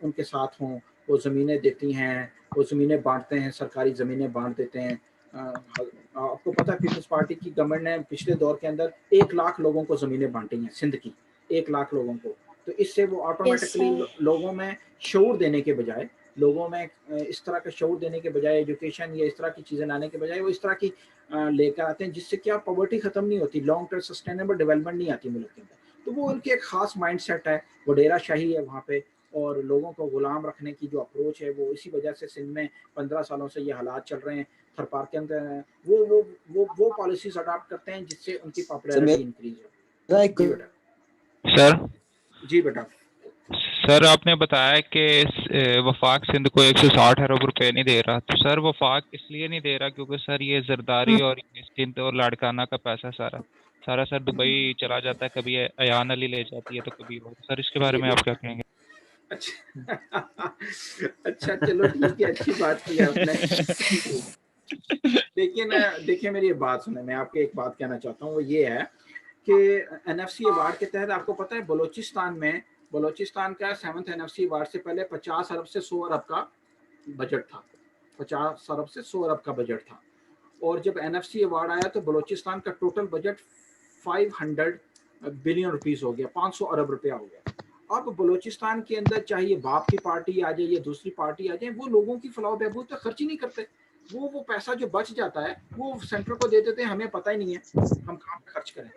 S9: उनके साथ हों। वो ज़मीनें देती हैं, वो ज़मीनें बांटते हैं, सरकारी ज़मीनें बांट देते हैं। आपको पता है पीपल्स पार्टी की गवर्नमेंट ने पिछले दौर के अंदर 1 लाख लोगों को ज़मीनें बांटी हैं, सिंध की 1 लाख लोगों को। तो इससे वो ऑटोमेटिकली लोगों में शऊर देने के बजाय, लोगों में इस तरह का शऊर देने के बजाय, एजुकेशन या इस तरह की चीज़ें लाने के बजाय वो इस तरह की लेकर आते हैं, जिससे क्या पॉवर्टी ख़त्म नहीं होती, लॉन्ग टर्म सस्टेनेबल डेवलपमेंट नहीं आती मुल्क के अंदर। तो वो उनकी एक ख़ास माइंड सेट है, वडेरा शाही है वहाँ पे, और लोगों को गुलाम रखने की जो अप्रोच है, वो इसी वजह से सिंध में 15 सालों से ये हालात चल रहे हैं। थरपार के अंदर वो पॉलिसीज अडॉप्ट करते हैं जिससे उनकी पॉपुलैरिटी इंक्रीज हो।
S13: सर
S9: जी बेटा।
S13: सर आपने बताया कि वफाक सिंध को 160 अरब रुपए नहीं दे रहा, तो सर वफाक इसलिए नहीं दे रहा क्योंकि सर ये जरदारी और सिंध और लाड़काना का पैसा सारा सर दुबई चला जाता है, कभी अयान अली ले जाती है तो कभी वो। सर इसके बारे में आप क्या कहेंगे?
S9: अच्छा चलो ठीक है, अच्छी बात की आपने। लेकिन देखिए मेरी बात सुने, मैं आपको एक बात कहना चाहता हूँ, वो ये है कि एनएफसी अवार्ड के तहत आपको पता है बलोचिस्तान का 7th एनएफसी अवार्ड से पहले 50 अरब से 100 अरब का बजट था, 50 अरब से 100 अरब का बजट था। और जब एनएफसी अवार्ड आया तो बलोचिस्तान का टोटल बजट 500 बिलियन रुपीस हो गया, 500 अरब रुपया हो गया। अब बलोचिस्तान के अंदर चाहे ये बाप की पार्टी आ जाए या दूसरी पार्टी आ जाए, वो लोगों की फलाह बहबूद पे खर्च ही नहीं करते। वो पैसा जो बच जाता है वो सेंटर को दे देते हैं, हमें पता ही नहीं है हम कहाँ पे खर्च करें।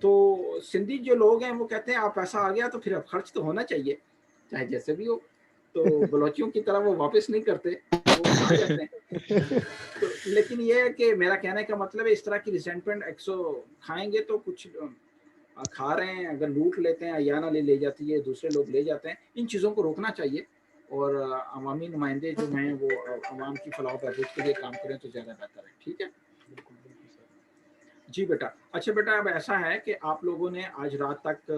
S9: तो सिंधी जो लोग हैं वो कहते हैं आप पैसा आ गया तो फिर अब खर्च तो होना चाहिए, चाहे जैसे भी हो। तो बलोचियों की तरह वो वापस नहीं करते, वो कहते हैं। तो लेकिन ये है कि मेरा कहने का मतलब है, इस तरह की रिसेंटमेंट खाएंगे तो कुछ खा रहे हैं, अगर लूट लेते हैं, अयाना ले जाती है, दूसरे लोग ले जाते हैं, इन चीज़ों को रोकना चाहिए। और अवामी नुमाइंदे जो हैं वो अवाम की फलाह बहबूद के लिए काम करें तो ज़्यादा बेहतर है। ठीक है जी बेटा। अच्छा बेटा, अब ऐसा है कि आप लोगों ने आज रात तक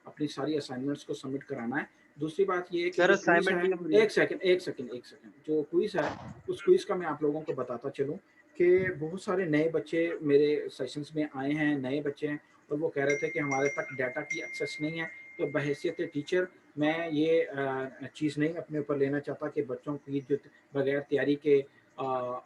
S9: अपनी सारी असाइनमेंट्स को सबमिट कराना है। दूसरी बात ये है कि एक सेकंड जो क्विज है उस क्विज का मैं आप लोगों को बताता चलूँ कि बहुत सारे नए बच्चे मेरे सेशंस में आए हैं, नए बच्चे हैं, और वो कह रहे थे कि हमारे तक डाटा की एक्सेस नहीं है। तो बहैसियत टीचर मैं ये चीज़ नहीं अपने ऊपर लेना चाहता कि बच्चों की जो बगैर तैयारी के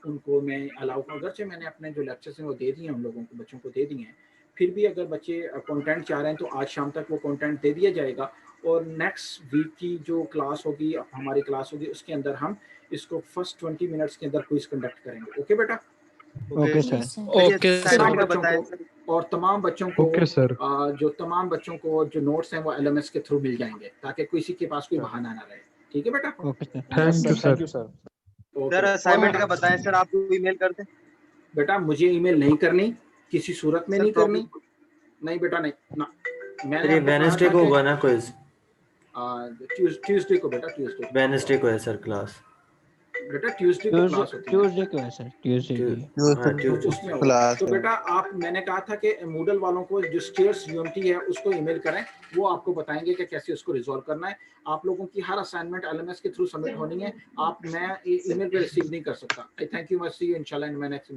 S9: उनको मैं अलाउ करूँ। अगरचे मैंने अपने जो लेक्चर्स हैं वो दे दिए हैं, उन लोगों को बच्चों को दे दिए हैं, फिर भी अगर बच्चे कंटेंट चाह रहे हैं तो आज शाम तक वो कंटेंट दे दिया जाएगा। और नेक्स्ट वीक की जो क्लास होगी, हमारी क्लास होगी, उसके अंदर हम इसको फर्स्ट 20 मिनट्स के अंदर क्विज कंडक्ट करेंगे। ओके बेटा?
S2: Okay sir.
S10: Okay sir.
S9: और तमाम बच्चों को
S7: ओके सर।
S9: तमाम बच्चों को जो नोट्स हैं वो एलएमएस के थ्रू मिल जाएंगे, ताकि किसी के पास कोई बहाना ना रहे। ठीक है बेटा?
S2: Okay sir.
S7: Thank you sir.
S8: Sir assignment का बताएं सर, आपको ईमेल कर दें?
S9: बेटा मुझे ईमेल नहीं करनी, किसी सूरत में नहीं करनी। नहीं बेटा नहीं ना, मैंने
S15: वेडनेसडे को होगा ना क्विज?
S9: ट्यूसडे को बेटा, ट्यूसडे
S15: वेडनेसडे को है सर क्लास।
S9: बेटा ट्यूसडे की क्लास होती है।
S2: ट्यूसडे को है सर, ट्यूसडे की।
S9: उसमें होगा। तो बेटा आप, मैंने कहा था कि मूडल वालों को जो स्टेयर्स यूनिटी है उसको ईमेल करें, वो आपको बताएंगे कि कैसे उसको रिजॉल्व करना है। आप लोगों की हर असाइनमेंट LMS के थ्रू सबमिट होनी है। मैं ईमेल पे रिसीव नहीं कर सकता। आई थैंक यू, मैं सी यू इंशाल्लाह इन माय नेक्स्ट